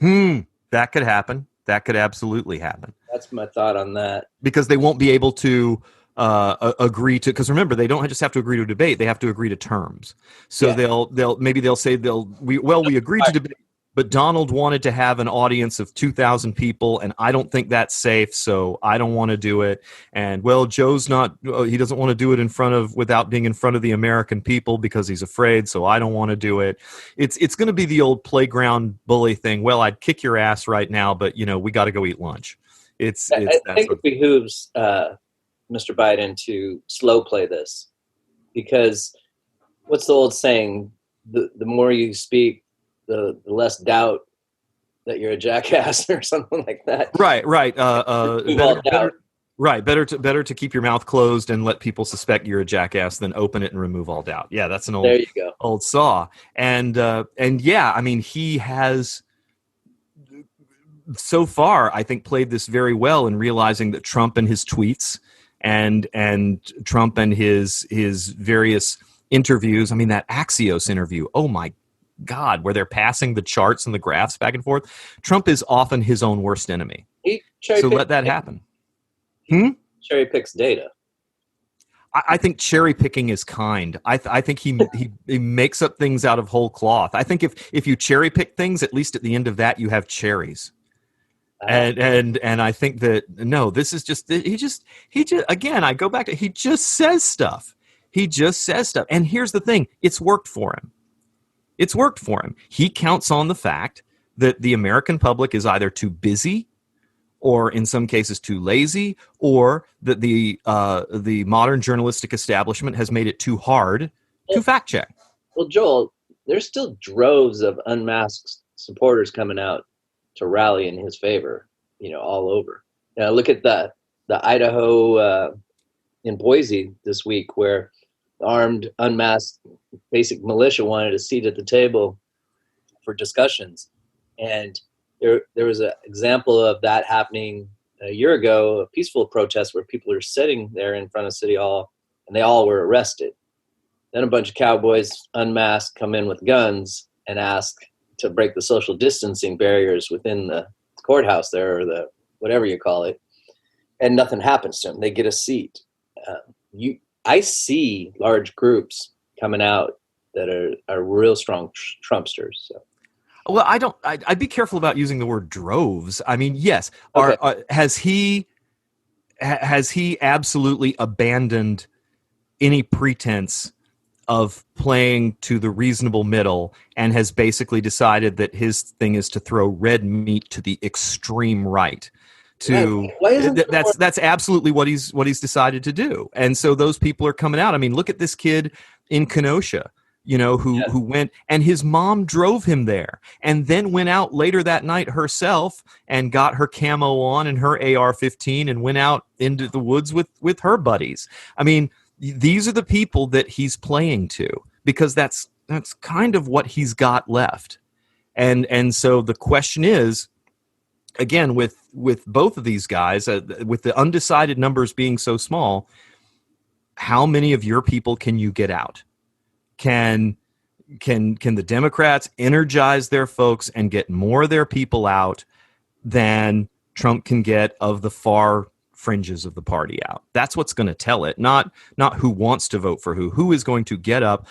That could happen. That could absolutely happen. That's my thought on that. Because they won't be able to agree to. Because remember, they don't just have to agree to a debate; they have to agree to terms. So they'll say we agreed to debate, but Donald wanted to have an audience of 2,000 people, and I don't think that's safe, so I don't want to do it. And Joe's he doesn't want to do it without being in front of the American people because he's afraid, so I don't want to do it. It's going to be the old playground bully thing. Well, I'd kick your ass right now, but we got to go eat lunch. I think it behooves Mr. Biden to slow play this, because what's the old saying? The more you speak, the less doubt that you're a jackass or something like that. Right. Better to keep your mouth closed and let people suspect you're a jackass than open it and remove all doubt. Yeah, that's an old saw. And yeah, I mean, he has so far, I think, played this very well in realizing that Trump and his tweets and Trump and his various interviews. I mean, that Axios interview. Oh my God, where they're passing the charts and the graphs back and forth. Trump is often his own worst enemy. So let that happen. Cherry picks data. I think cherry picking is kind. I think he makes up things out of whole cloth. I think if you cherry pick things, at least at the end of that you have cherries. And I think that this is just he just again, I go back to he just says stuff. And here's the thing, it's worked for him. He counts on the fact that the American public is either too busy or in some cases too lazy, or that the modern journalistic establishment has made it too hard to fact check. Well, Joel, there's still droves of unmasked supporters coming out to rally in his favor, all over. Now, look at the Idaho in Boise this week, where the armed, unmasked basic militia wanted a seat at the table for discussions. And there was an example of that happening a year ago, a peaceful protest where people are sitting there in front of City Hall and they all were arrested. Then a bunch of cowboys unmasked come in with guns and ask to break the social distancing barriers within the courthouse there, or the whatever you call it, and nothing happens to them. They get a seat. I see large groups coming out that are real strong Trumpsters. So. Well, I'd be careful about using the word droves. I mean, yes. Okay. Has he absolutely abandoned any pretense of playing to the reasonable middle, and has basically decided that his thing is to throw red meat to the extreme right? That's absolutely what he's decided to do. And so those people are coming out. I mean, look at this kid in Kenosha, who went, and his mom drove him there, and then went out later that night herself and got her camo on and her AR-15 and went out into the woods with her buddies. I mean, these are the people that he's playing to, because that's kind of what he's got left. And so the question is, again, with both of these guys, with the undecided numbers being so small, how many of your people can you get out? Can the Democrats energize their folks and get more of their people out than Trump can get of the far fringes of the party out? That's what's going to tell it, not who wants to vote for who is going to get up.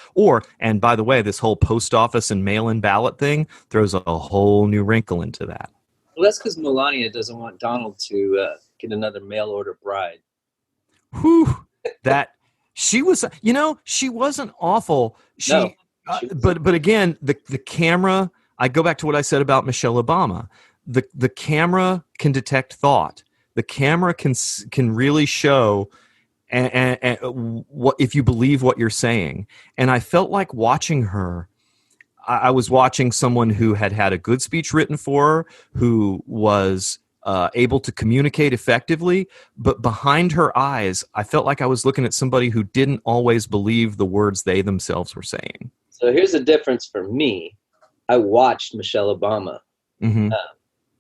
And by the way, this whole post office and mail-in ballot thing throws a whole new wrinkle into that. Well, that's because Melania doesn't want Donald to get another mail order bride. Whew, she wasn't awful. But again, the camera, I go back to what I said about Michelle Obama. The camera can detect thought. The camera can really show and what if you believe what you're saying. And I felt like watching her, I was watching someone who had a good speech written for her, who was able to communicate effectively, but behind her eyes, I felt like I was looking at somebody who didn't always believe the words they themselves were saying. So here's the difference for me. I watched Michelle Obama,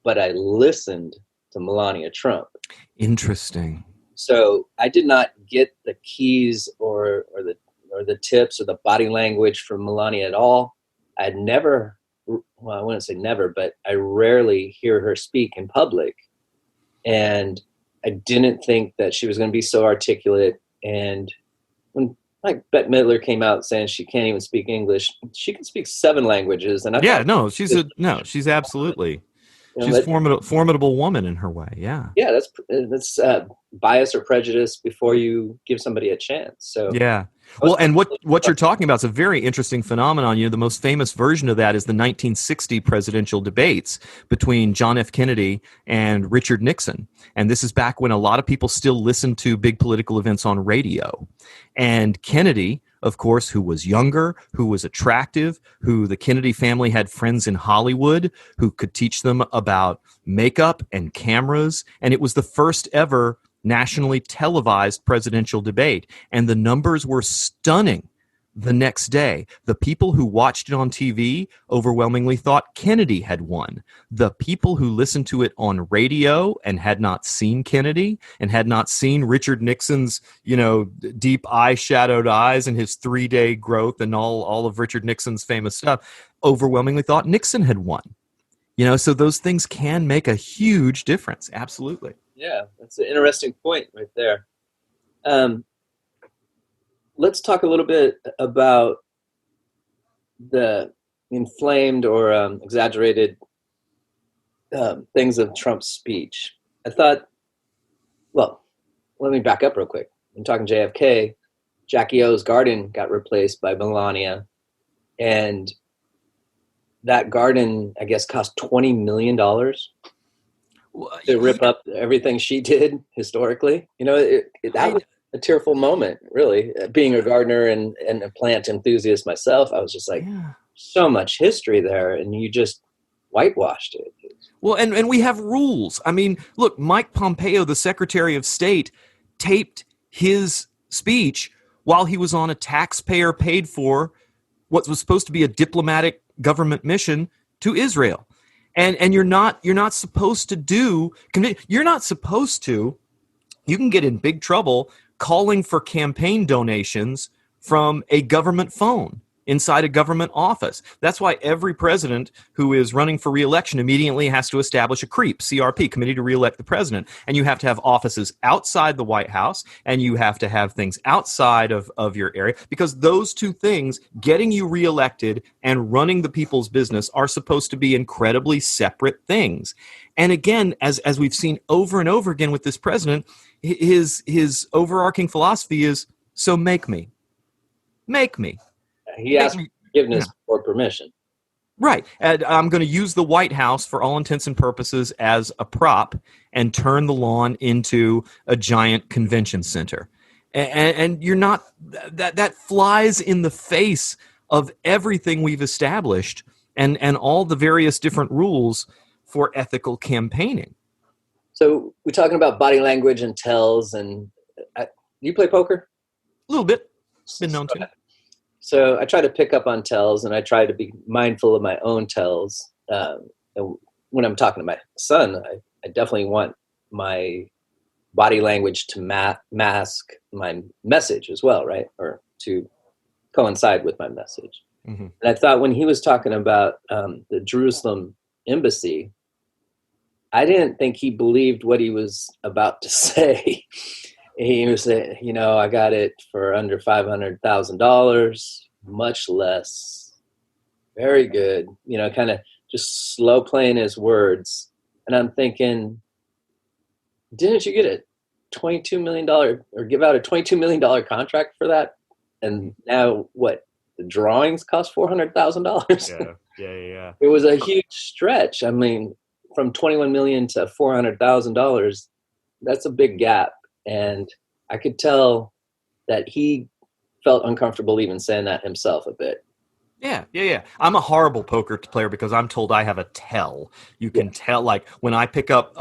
but I listened to Melania Trump. Interesting. So I did not get the keys or the tips or the body language from Melania at all. I'd never, well, I wouldn't say never, but I rarely hear her speak in public. And I didn't think that she was going to be so articulate. And when like Bette Midler came out saying she can't even speak English, she can speak 7 languages. And she's absolutely, she's a formidable woman in her way. Yeah. Yeah. That's bias or prejudice before you give somebody a chance. So yeah. Well, and what you're talking about is a very interesting phenomenon. The most famous version of that is the 1960 presidential debates between John F. Kennedy and Richard Nixon. And this is back when a lot of people still listened to big political events on radio. And Kennedy, of course, who was younger, who was attractive, who the Kennedy family had friends in Hollywood who could teach them about makeup and cameras. And it was the first ever nationally televised presidential debate. And the numbers were stunning the next day. The people who watched it on TV overwhelmingly thought Kennedy had won. The people who listened to it on radio and had not seen Kennedy and had not seen Richard Nixon's, deep eye-shadowed eyes and his 3-day growth and all of Richard Nixon's famous stuff, overwhelmingly thought Nixon had won. So those things can make a huge difference. Absolutely. Yeah, that's an interesting point right there. Let's talk a little bit about the inflamed or exaggerated things of Trump's speech. I thought, well, let me back up real quick. I'm talking JFK. Jackie O's garden got replaced by Melania, and that garden, I guess, cost $20 million. To rip up everything she did historically. That was a tearful moment, really. Being a gardener and a plant enthusiast myself, I was just like, so much history there, and you just whitewashed it. Well, and we have rules. I mean, look, Mike Pompeo, the Secretary of State, taped his speech while he was on a taxpayer paid for what was supposed to be a diplomatic government mission to Israel. And you're not supposed to you can get in big trouble calling for campaign donations from a government phone inside a government office. That's why every president who is running for re-election immediately has to establish a CRP, Committee to Re-elect the President. And you have to have offices outside the White House, and you have to have things outside of your area, because those two things, getting you re-elected and running the people's business, are supposed to be incredibly separate things. And again, as we've seen over and over again with this president, his overarching philosophy is, so make me. Make me. He asked forgiveness for permission. Right. And I'm going to use the White House for all intents and purposes as a prop and turn the lawn into a giant convention center. And you're not, that flies in the face of everything we've established and all the various different rules for ethical campaigning. So we're talking about body language and tells, and you play poker? A little bit. Been known to. So I try to pick up on tells, and I try to be mindful of my own tells. And when I'm talking to my son, I definitely want my body language to mask my message as well, right? Or to coincide with my message. Mm-hmm. And I thought when he was talking about the Jerusalem embassy, I didn't think he believed what he was about to say. He was saying, I got it for under $500,000, much less. Very good. Kind of just slow playing his words. And I'm thinking, didn't you get a $22 million or give out a $22 million contract for that? And now what? The drawings cost $400,000? Yeah. It was a huge stretch. I mean, from $21 million to $400,000, that's a big gap. And I could tell that he felt uncomfortable even saying that himself a bit. Yeah. I'm a horrible poker player because I'm told I have a tell. You can tell, like when I pick up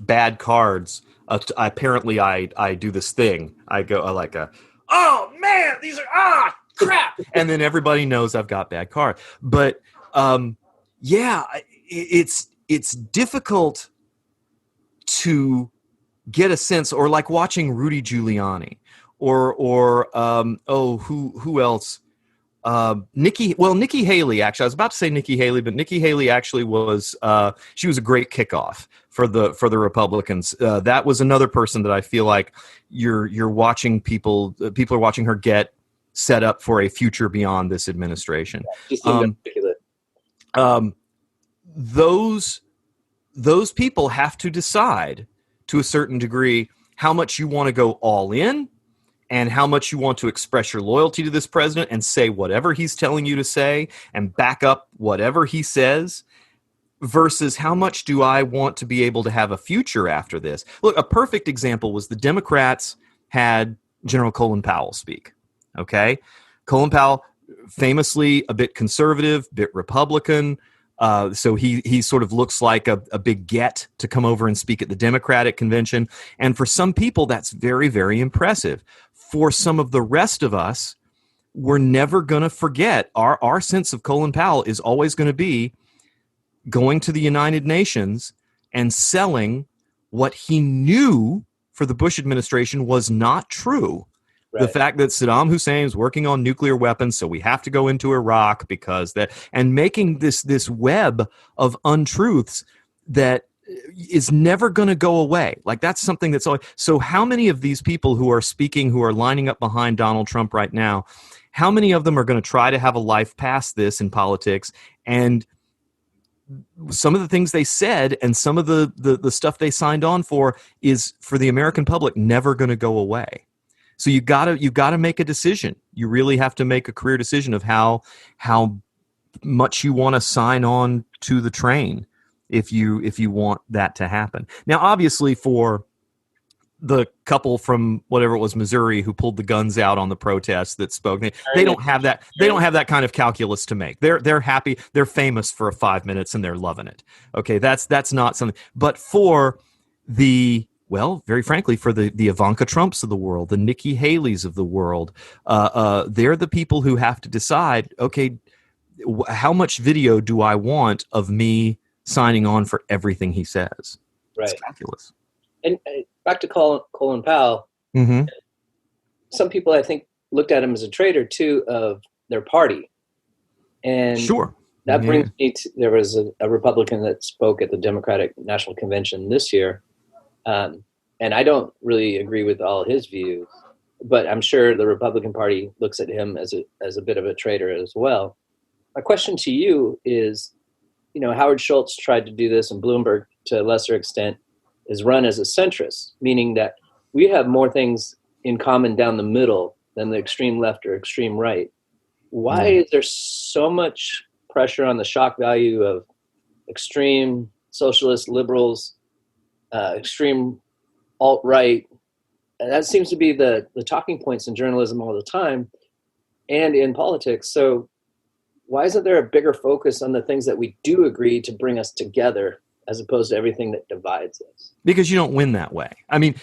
bad cards, apparently I do this thing. I go oh man, these are, crap. And then everybody knows I've got bad cards. But it's difficult to get a sense, or like watching Rudy Giuliani, or who else? Nikki Haley. Actually, I was about to say Nikki Haley, but Nikki Haley actually was. She was a great kickoff for the Republicans. That was another person that I feel like you're watching people are watching her get set up for a future beyond this administration. She seemed articulate. Those people have to decide to a certain degree how much you want to go all in and how much you want to express your loyalty to this president and say whatever he's telling you to say and back up whatever he says, versus how much do I want to be able to have a future after this. Look, a perfect example was the Democrats had General Colin Powell speak. Okay? Colin Powell, famously a bit conservative, bit Republican, so he sort of looks like a big get to come over and speak at the Democratic convention. And for some people, that's very, very impressive. For some of the rest of us, we're never going to forget. Our sense of Colin Powell is always going to be going to the United Nations and selling what he knew for the Bush administration was not true. Right. The fact that Saddam Hussein is working on nuclear weapons, so we have to go into Iraq because that, and making this web of untruths that is never going to go away. Like that's something that's always, so how many of these people who are speaking, who are lining up behind Donald Trump right now, how many of them are going to try to have a life past this in politics? And some of the things they said and some of the stuff they signed on for is, for the American public, never going to go away. So you gotta make a decision. You really have to make a career decision of how much you want to sign on to the train if you want that to happen. Now, obviously, for the couple from whatever it was, Missouri, who pulled the guns out on the protests that spoke, they don't have that. They don't have that kind of calculus to make. They're happy. They're famous for 5 minutes and they're loving it. Okay, that's not something. But for the, well, very frankly, for the Ivanka Trumps of the world, the Nikki Haleys of the world, they're the people who have to decide, okay, how much video do I want of me signing on for everything he says? Right. It's calculus. And back to Colin Powell, mm-hmm. some people, I think, looked at him as a traitor too of their party. And sure. That brings me to, there was a Republican that spoke at the Democratic National Convention this year. And I don't really agree with all his views, but I'm sure the Republican Party looks at him as a bit of a traitor as well. My question to you is, Howard Schultz tried to do this, and Bloomberg, to a lesser extent, is run as a centrist, meaning that we have more things in common down the middle than the extreme left or extreme right. Why is there so much pressure on the shock value of extreme socialist liberals, extreme alt-right? And that seems to be the talking points in journalism all the time and in politics. So why isn't there a bigger focus on the things that we do agree to bring us together as opposed to everything that divides us? Because you don't win that way. I mean,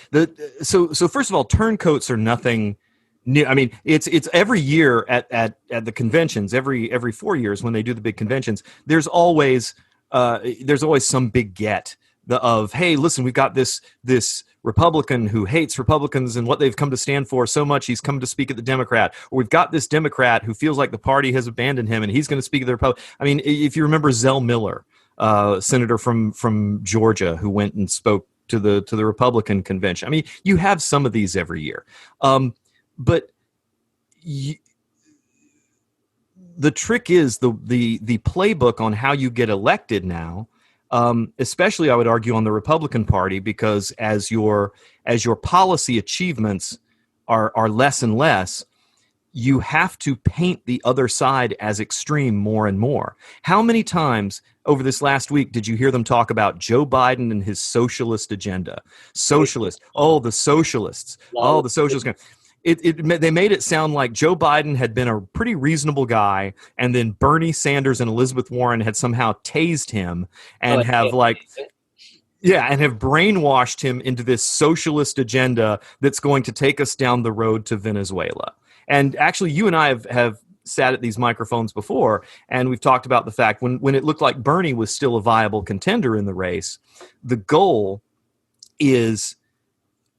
so first of all, turncoats are nothing new. I mean, it's every year at the conventions, every 4 years when they do the big conventions, there's always some big get of, hey, listen, we've got this Republican who hates Republicans and what they've come to stand for so much, he's come to speak at the Democrat. Or we've got this Democrat who feels like the party has abandoned him and he's going to speak at the Republican. I mean, if you remember Zell Miller, senator from Georgia, who went and spoke to the Republican convention. I mean, you have some of these every year. But the trick is the playbook on how you get elected now, especially I would argue on the Republican Party, because as your policy achievements are less and less, you have to paint the other side as extreme more and more. How many times over this last week did you hear them talk about Joe Biden and his socialist agenda? Socialist. Oh, the socialists. Oh, the socialists. They made it sound like Joe Biden had been a pretty reasonable guy, and then Bernie Sanders and Elizabeth Warren had somehow tased him and have brainwashed him into this socialist agenda that's going to take us down the road to Venezuela. And actually, you and I have sat at these microphones before, and we've talked about the fact when it looked like Bernie was still a viable contender in the race, the goal is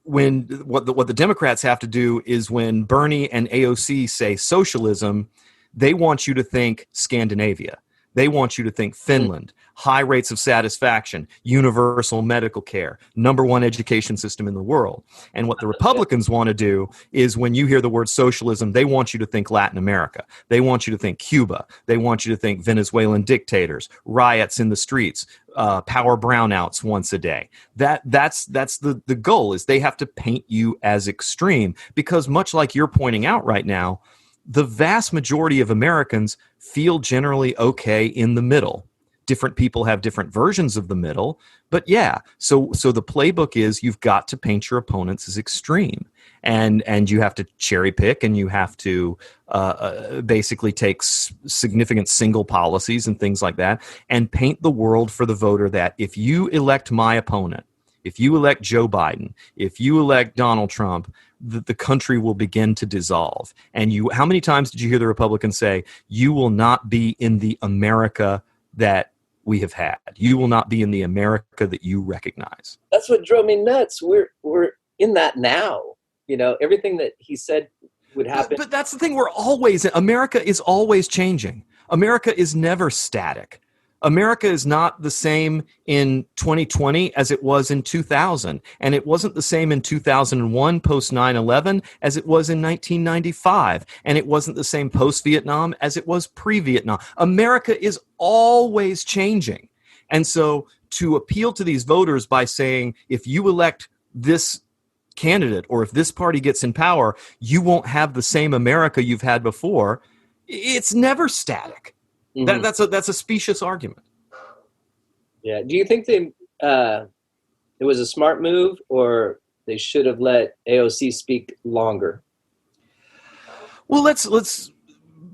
what the Democrats have to do is when Bernie and AOC say socialism, they want you to think Scandinavia. They want you to think Finland, high rates of satisfaction, universal medical care, #1 education system in the world. And what the Republicans want to do is when you hear the word socialism, they want you to think Latin America. They want you to think Cuba. They want you to think Venezuelan dictators, riots in the streets, power brownouts once a day. That's the goal, is they have to paint you as extreme, because much like you're pointing out right now, the vast majority of Americans feel generally okay in the middle. Different people have different versions of the middle, but yeah. So the playbook is you've got to paint your opponents as extreme, and you have to cherry pick, and you have to basically take significant single policies and things like that, and paint the world for the voter that if you elect my opponent, if you elect Joe Biden, if you elect Donald Trump, the country will begin to dissolve. And how many times did you hear the Republicans say, you will not be in the America that we have had. You will not be in the America that you recognize. That's what drove me nuts. We're in that now. Everything that he said would happen. But that's the thing. America is always changing. America is never static. America is not the same in 2020 as it was in 2000. And it wasn't the same in 2001 post 9/11 as it was in 1995. And it wasn't the same post Vietnam as it was pre-Vietnam. America is always changing. And so to appeal to these voters by saying, if you elect this candidate or if this party gets in power, you won't have the same America you've had before, it's never static. Mm-hmm. That's a specious argument. Yeah. Do you think it was a smart move, or they should have let AOC speak longer? Well, let's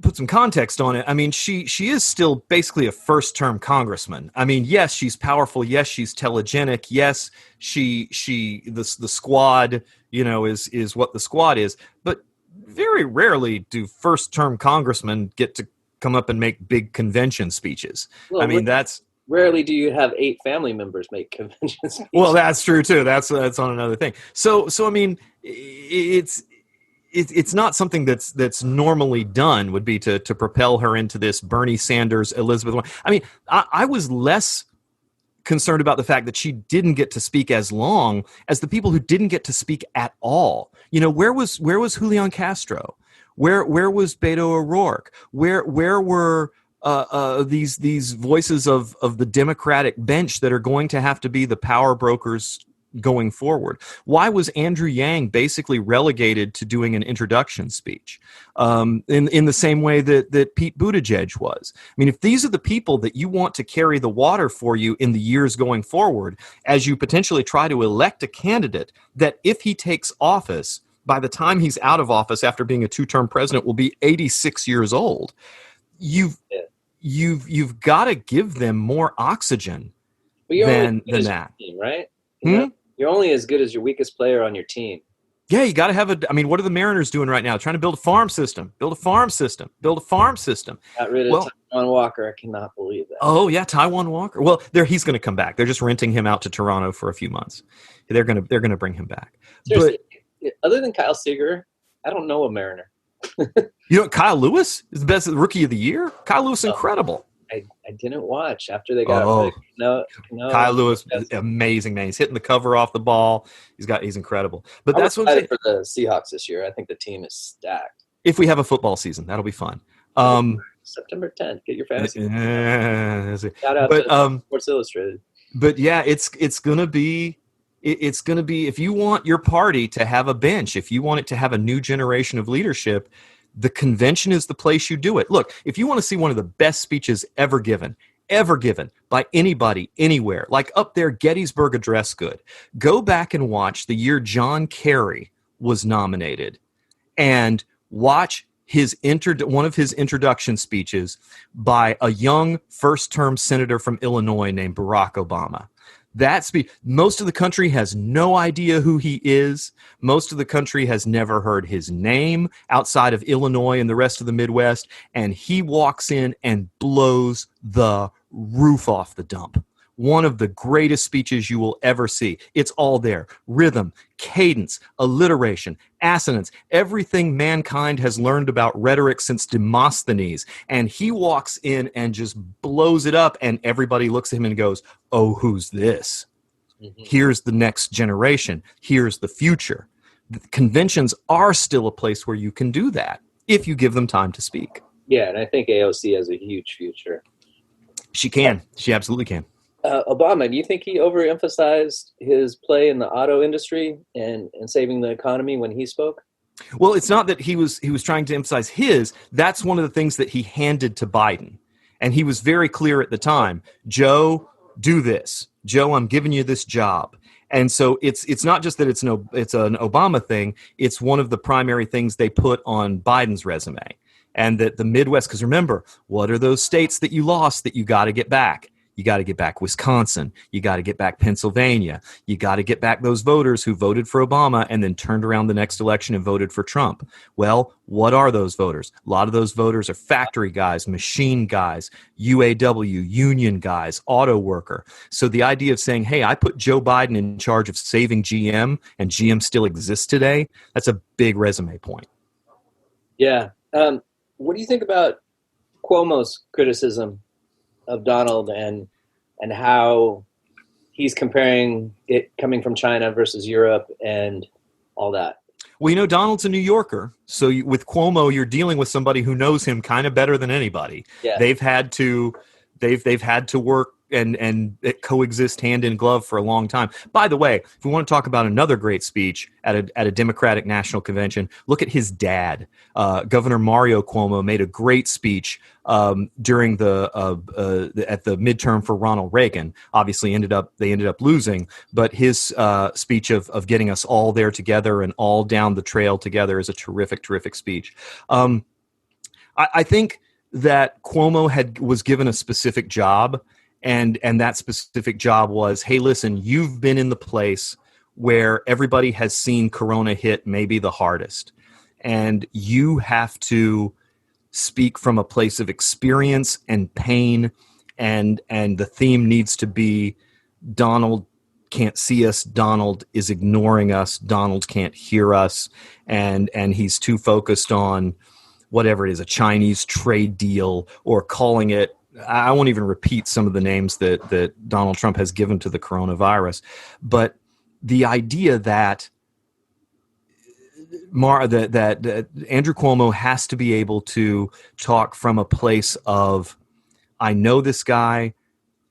put some context on it. I mean, she is still basically a first-term congressman. I mean, yes, she's powerful. Yes, she's telegenic. Yes, the squad, is what the squad is. But very rarely do first-term congressmen get to come up and make big convention speeches. Well, I mean, that's rarely do you have 8 family members make convention speeches. Well, that's true too. That's on another thing. So I mean, it's it's not something that's normally done, would be to propel her into this Bernie Sanders, Elizabeth Warren. I mean, I was less concerned about the fact that she didn't get to speak as long as the people who didn't get to speak at all. You know, where was Julian Castro? Where was Beto O'Rourke? Where were these voices of the Democratic bench that are going to have to be the power brokers going forward? Why was Andrew Yang basically relegated to doing an introduction speech in the same way that Pete Buttigieg was? I mean, if these are the people that you want to carry the water for you in the years going forward, as you potentially try to elect a candidate that, if he takes office, by the time he's out of office after being a 2-term president, will be 86 years old, you've got to give them more oxygen than that. Team, right? You know, you're only as good as your weakest player on your team. Yeah, you got to have I mean, what are the Mariners doing right now? Trying to build a farm system. Got rid of Taiwan Walker. I cannot believe that. Oh, yeah, Taiwan Walker. Well, he's going to come back. They're just renting him out to Toronto for a few months. They're going to bring him back. Seriously, other than Kyle Seager, I don't know a Mariner. You know, Kyle Lewis is the best rookie of the year. Kyle Lewis, incredible. I didn't watch after they got no. Kyle Lewis, amazing, man. He's hitting the cover off the ball. He's incredible. But that's what I'm saying for the Seahawks this year. I think the team is stacked. If we have a football season, that'll be fun. September 10th, get your fantasy. Shout out to Sports Illustrated. But yeah, it's gonna be. It's going to be, if you want your party to have a bench, if you want it to have a new generation of leadership, the convention is the place you do it. Look, if you want to see one of the best speeches ever given by anybody, anywhere, like up there, Gettysburg Address good, go back and watch the year John Kerry was nominated and watch one of his introduction speeches by a young first-term senator from Illinois named Barack Obama. That speech, most of the country has no idea who he is. Most of the country has never heard his name outside of Illinois and the rest of the Midwest. And he walks in and blows the roof off the dump. One of the greatest speeches you will ever see. It's all there. Rhythm, cadence, alliteration, assonance, everything mankind has learned about rhetoric since Demosthenes. And he walks in and just blows it up, and everybody looks at him and goes, oh, who's this? Mm-hmm. Here's the next generation. Here's the future. The conventions are still a place where you can do that if you give them time to speak. Yeah, and I think AOC has a huge future. She can. She absolutely can. Obama, do you think he overemphasized his play in the auto industry and saving the economy when he spoke? Well, it's not that he was trying to emphasize his. That's one of the things that he handed to Biden. And he was very clear at the time, Joe, do this. Joe, I'm giving you this job. And so it's not just that it's an Obama thing. It's one of the primary things they put on Biden's resume. And that the Midwest, because remember, what are those states that you lost that you got to get back? You got to get back Wisconsin. You got to get back Pennsylvania. You got to get back those voters who voted for Obama and then turned around the next election and voted for Trump. Well, what are those voters? A lot of those voters are factory guys, machine guys, UAW, union guys, auto worker. So the idea of saying, hey, I put Joe Biden in charge of saving GM and GM still exists today, that's a big resume point. Yeah. What do you think about Cuomo's criticism of Donald and how he's comparing it coming from China versus Europe and all that? Well, you know, Donald's a New Yorker. So with Cuomo, you're dealing with somebody who knows him kind of better than anybody. Yeah. They've had to work and coexist hand in glove for a long time. By the way, if we want to talk about another great speech at a Democratic National Convention, look at his dad. Governor Mario Cuomo made a great speech during at the midterm for Ronald Reagan. Obviously, they ended up losing, but his speech of getting us all there together and all down the trail together is a terrific, terrific speech. I think that Cuomo was given a specific job. And that specific job was, hey, listen, you've been in the place where everybody has seen Corona hit maybe the hardest. And you have to speak from a place of experience and pain. And the theme needs to be, Donald, can't see us. Donald is ignoring us. Donald can't hear us. And he's too focused on whatever it is, a Chinese trade deal, or calling it, I won't even repeat some of the names that Donald Trump has given to the coronavirus. But the idea that that Andrew Cuomo has to be able to talk from a place of, I know this guy,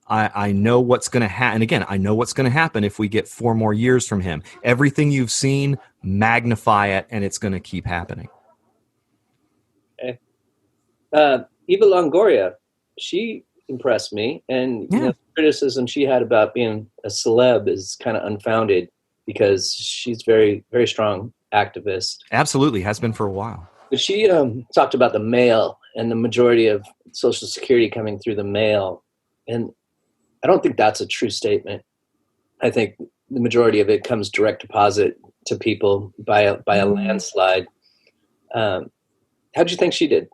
I know what's going to happen. And again, I know what's going to happen if we get 4 more years from him. Everything you've seen, magnify it, and it's going to keep happening. Okay. Eva Longoria, she impressed me, and the criticism she had about being a celeb is kind of unfounded, because she's very, very strong activist. Absolutely, has been for a while. But she talked about the mail and the majority of Social Security coming through the mail, and I don't think that's a true statement. I think the majority of it comes direct deposit to people by a landslide. How do you think she did?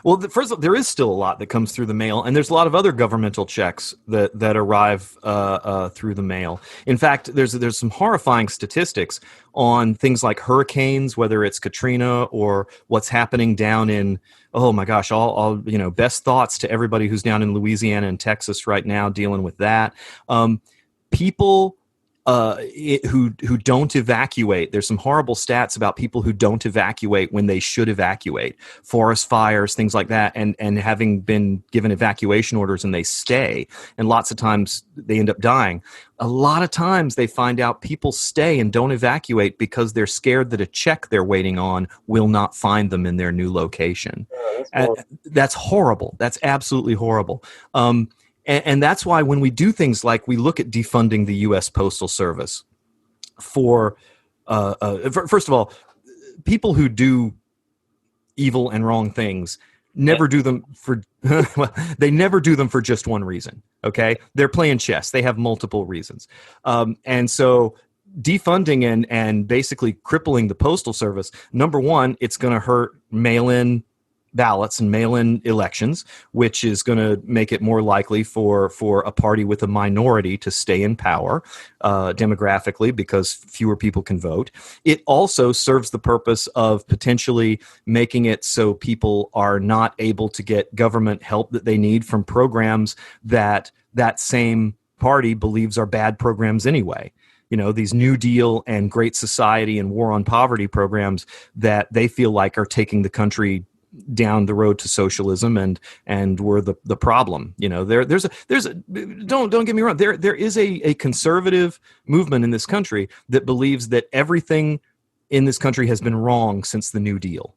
Well, first of all, there is still a lot that comes through the mail, and there's a lot of other governmental checks that arrive through the mail. In fact, there's some horrifying statistics on things like hurricanes, whether it's Katrina or what's happening down in, oh my gosh, all best thoughts to everybody who's down in Louisiana and Texas right now dealing with that. People who don't evacuate. There's some horrible stats about people who don't evacuate when they should evacuate. Forest fires, things like that, and having been given evacuation orders and they stay. And lots of times they end up dying. A lot of times they find out people stay and don't evacuate because they're scared that a check they're waiting on will not find them in their new location. That's horrible. That's absolutely horrible. And that's why when we do things like we look at defunding the U.S. Postal Service for first of all, people who do evil and wrong things never do them for well, they never do them for just one reason. Okay, they're playing chess. They have multiple reasons, and so defunding and basically crippling the Postal Service. Number one, it's going to hurt mail-in ballots and mail-in elections, which is going to make it more likely for a party with a minority to stay in power demographically, because fewer people can vote. It also serves the purpose of potentially making it so people are not able to get government help that they need from programs that same party believes are bad programs anyway. You know, these New Deal and Great Society and War on Poverty programs that they feel like are taking the country down the road to socialism and we're the problem. You know, there's a don't get me wrong, there is a conservative movement in this country that believes that everything in this country has been wrong since the New Deal,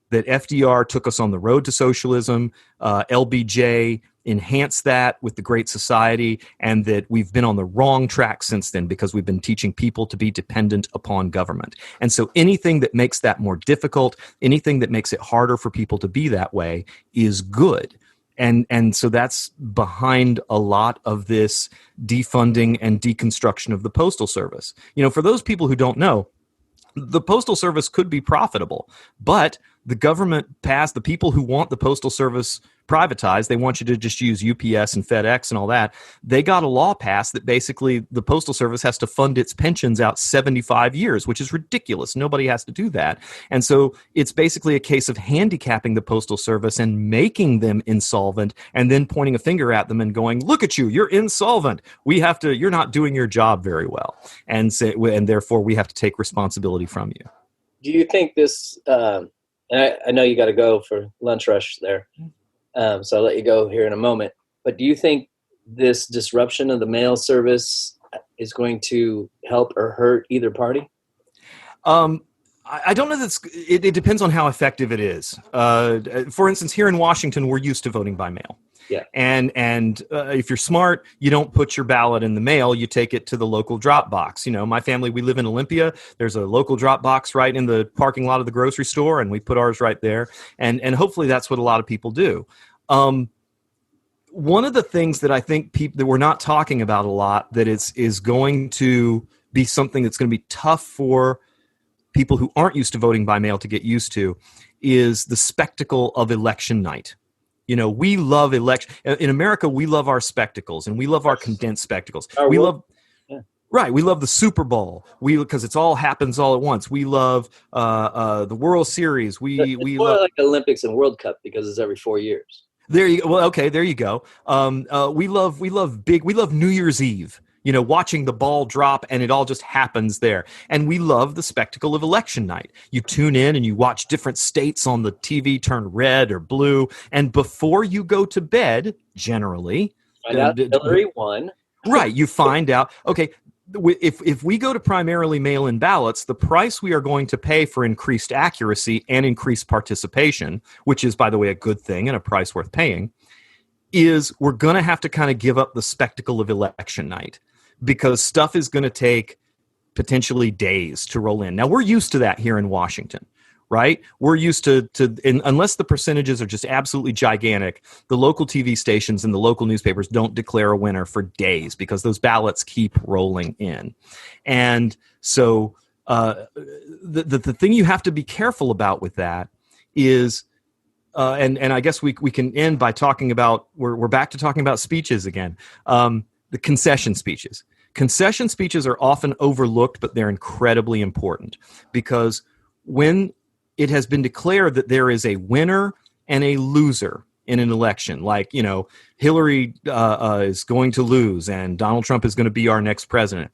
that FDR took us on the road to socialism, LBJ enhanced that with the Great Society, and that we've been on the wrong track since then because we've been teaching people to be dependent upon government. And so anything that makes that more difficult, anything that makes it harder for people to be that way is good. And so that's behind a lot of this defunding and deconstruction of the Postal Service. You know, for those people who don't know, the Postal Service could be profitable, but the government passed, the people who want the Postal Service privatized, they want you to just use UPS and FedEx and all that. They got a law passed that basically the Postal Service has to fund its pensions out 75 years, which is ridiculous. Nobody has to do that. And so it's basically a case of handicapping the Postal Service and making them insolvent, and then pointing a finger at them and going, look at you, you're insolvent. You're not doing your job very well. And therefore we have to take responsibility from you. Do you think this, and I know you got to go for lunch rush there, so I'll let you go here in a moment. But do you think this disruption of the mail service is going to help or hurt either party? I don't know. It depends on how effective it is. For instance, here in Washington, we're used to voting by mail. Yeah. And if you're smart, you don't put your ballot in the mail. You take it to the local drop box. You know, my family, we live in Olympia. There's a local drop box right in the parking lot of the grocery store, and we put ours right there. And hopefully that's what a lot of people do. One of the things that I think that we're not talking about a lot, that is going to be something that's going to be tough for people who aren't used to voting by mail to get used to, is the spectacle of election night. You know, we love election in America. We love our spectacles, and we love our condensed spectacles. Right. We love the Super Bowl. Because it's all happens all at once. We love the World Series. It's We more love like Olympics and World Cup because it's every 4 years. There you go. Well, okay, there you go. We love New Year's Eve. Watching the ball drop and it all just happens there. And we love the spectacle of election night. You tune in and you watch different states on the TV turn red or blue. And before you go to bed, generally, find out Hillary won. Right. You find out, okay, if we go to primarily mail-in ballots, the price we are going to pay for increased accuracy and increased participation, which is, by the way, a good thing and a price worth paying, is we're going to have to kind of give up the spectacle of election night because stuff is going to take potentially days to roll in. Now, we're used to that here in Washington, right? We're used to unless the percentages are just absolutely gigantic, the local TV stations and the local newspapers don't declare a winner for days because those ballots keep rolling in. And so the thing you have to be careful about with that is, and I guess we can end by talking about, we're back to talking about speeches again, the concession speeches. Concession speeches are often overlooked, but they're incredibly important because when it has been declared that there is a winner and a loser in an election, like, Hillary is going to lose and Donald Trump is going to be our next president.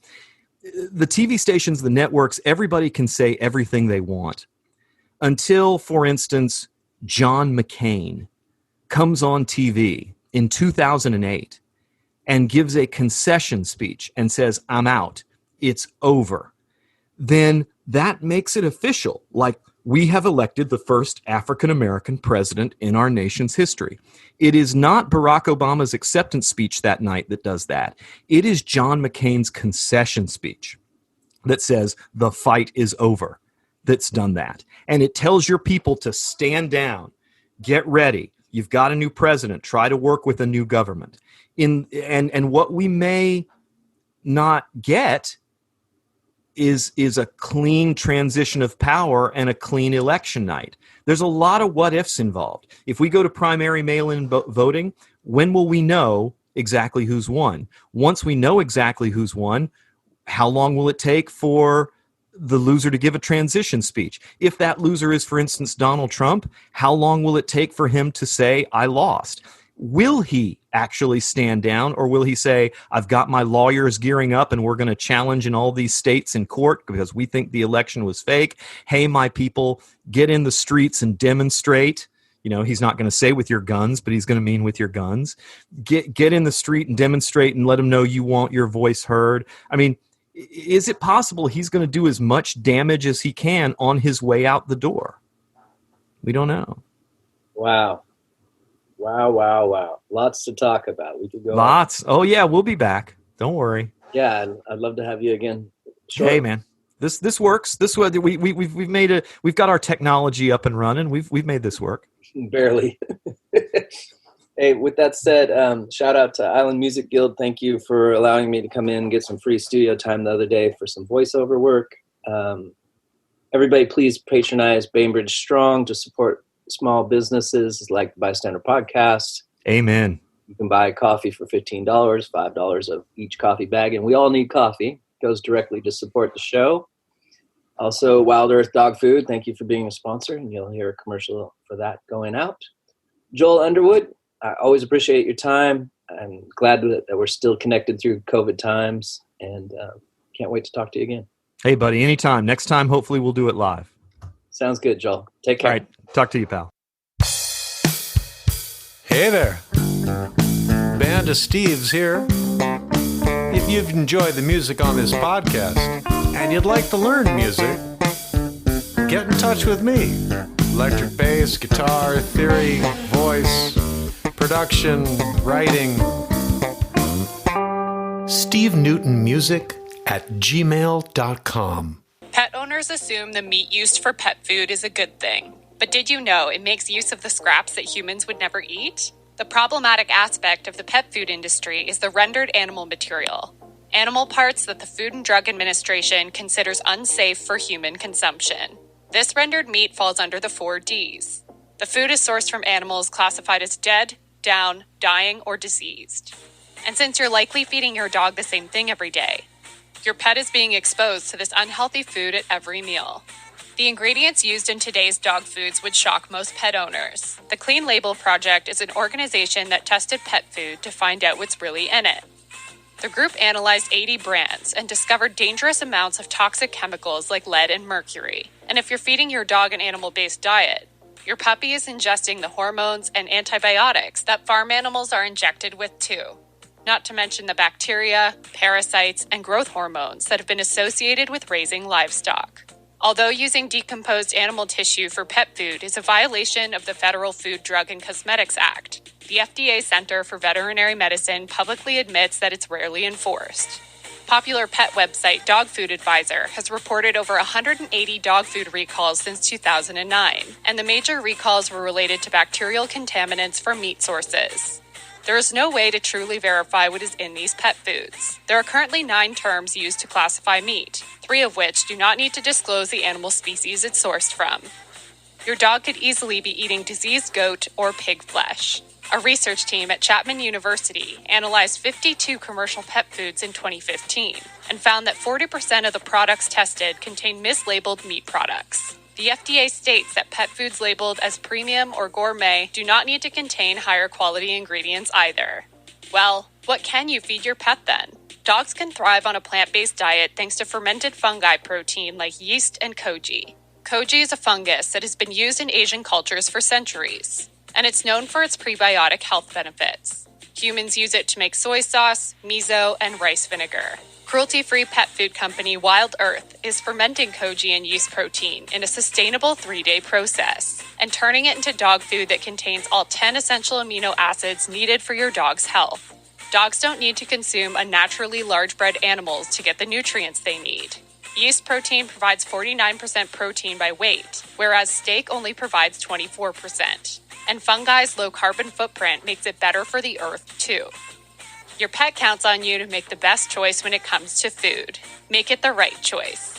The TV stations, the networks, everybody can say everything they want until, for instance, John McCain comes on TV in 2008 and gives a concession speech and says, "I'm out. It's over." Then that makes it official. Like, we have elected the first African-American president in our nation's history. It is not Barack Obama's acceptance speech that night that does that. It is John McCain's concession speech that says the fight is over that's done that. And it tells your people to stand down, get ready. You've got a new president. Try to work with a new government. And what we may not get is a clean transition of power and a clean election night. There's a lot of what ifs involved. If we go to primary mail-in voting, when will we know exactly who's won? Once we know exactly who's won, how long will it take for the loser to give a transition speech? If that loser is, for instance, Donald Trump, how long will it take for him to say, "I lost"? Will he actually stand down, or will he say, "I've got my lawyers gearing up and we're going to challenge in all these states in court because we think the election was fake. Hey, my people, get in the streets and demonstrate." He's not going to say with your guns, but he's going to mean with your guns. Get in the street and demonstrate and let them know you want your voice heard. I mean, is it possible he's going to do as much damage as he can on his way out the door? We don't know. Wow. Lots to talk about. We could go Lots. Oh yeah, we'll be back. Don't worry. Yeah, I'd love to have you again. Sure. Hey man, this works. This way we've made it. We've got our technology up and running. We've made this work. Barely. Hey, with that said, shout out to Island Music Guild. Thank you for allowing me to come in and get some free studio time the other day for some voiceover work. Everybody, please patronize Bainbridge Strong to support small businesses like the B.I.Stander Podcast. Amen. You can buy coffee for $15, $5 of each coffee bag, and we all need coffee. It goes directly to support the show. Also, Wild Earth Dog Food, thank you for being a sponsor, and you'll hear a commercial for that going out. Joel Underwood, I always appreciate your time. I'm glad that we're still connected through COVID times, and can't wait to talk to you again. Hey, buddy, anytime. Next time, hopefully we'll do it live. Sounds good, Joel. Take care. All right. Talk to you, pal. Hey there. Band of Steve's here. If you've enjoyed the music on this podcast and you'd like to learn music, get in touch with me. Electric bass, guitar, theory, voice, production, writing. SteveNewtonMusic@gmail.com. Pet owners assume the meat used for pet food is a good thing. But did you know it makes use of the scraps that humans would never eat? The problematic aspect of the pet food industry is the rendered animal material, animal parts that the Food and Drug Administration considers unsafe for human consumption. This rendered meat falls under the 4 Ds. The food is sourced from animals classified as dead, down, dying, or diseased. And since you're likely feeding your dog the same thing every day, Your pet is being exposed to this unhealthy food at every meal. The ingredients used in today's dog foods would shock most pet owners. The Clean Label Project is an organization that tested pet food to find out what's really in it. The group analyzed 80 brands and discovered dangerous amounts of toxic chemicals like lead and mercury. And if you're feeding your dog an animal-based diet, your puppy is ingesting the hormones and antibiotics that farm animals are injected with too. Not to mention the bacteria, parasites, and growth hormones that have been associated with raising livestock. Although using decomposed animal tissue for pet food is a violation of the Federal Food, Drug, and Cosmetics Act, the FDA Center for Veterinary Medicine publicly admits that it's rarely enforced. Popular pet website Dog Food Advisor has reported over 180 dog food recalls since 2009, and the major recalls were related to bacterial contaminants from meat sources. There is no way to truly verify what is in these pet foods. There are currently 9 terms used to classify meat, 3 of which do not need to disclose the animal species it's sourced from. Your dog could easily be eating diseased goat or pig flesh. A research team at Chapman University analyzed 52 commercial pet foods in 2015 and found that 40% of the products tested contained mislabeled meat products. The FDA states that pet foods labeled as premium or gourmet do not need to contain higher quality ingredients either. Well, what can you feed your pet then? Dogs can thrive on a plant-based diet thanks to fermented fungi protein like yeast and koji. Koji is a fungus that has been used in Asian cultures for centuries, and it's known for its prebiotic health benefits. Humans use it to make soy sauce, miso, and rice vinegar. Cruelty-free pet food company Wild Earth is fermenting koji and yeast protein in a sustainable 3-day process and turning it into dog food that contains all 10 essential amino acids needed for your dog's health. Dogs don't need to consume unnaturally large-bred animals to get the nutrients they need. Yeast protein provides 49% protein by weight, whereas steak only provides 24%. And fungi's low carbon footprint makes it better for the earth, too. Your pet counts on you to make the best choice when it comes to food. Make it the right choice.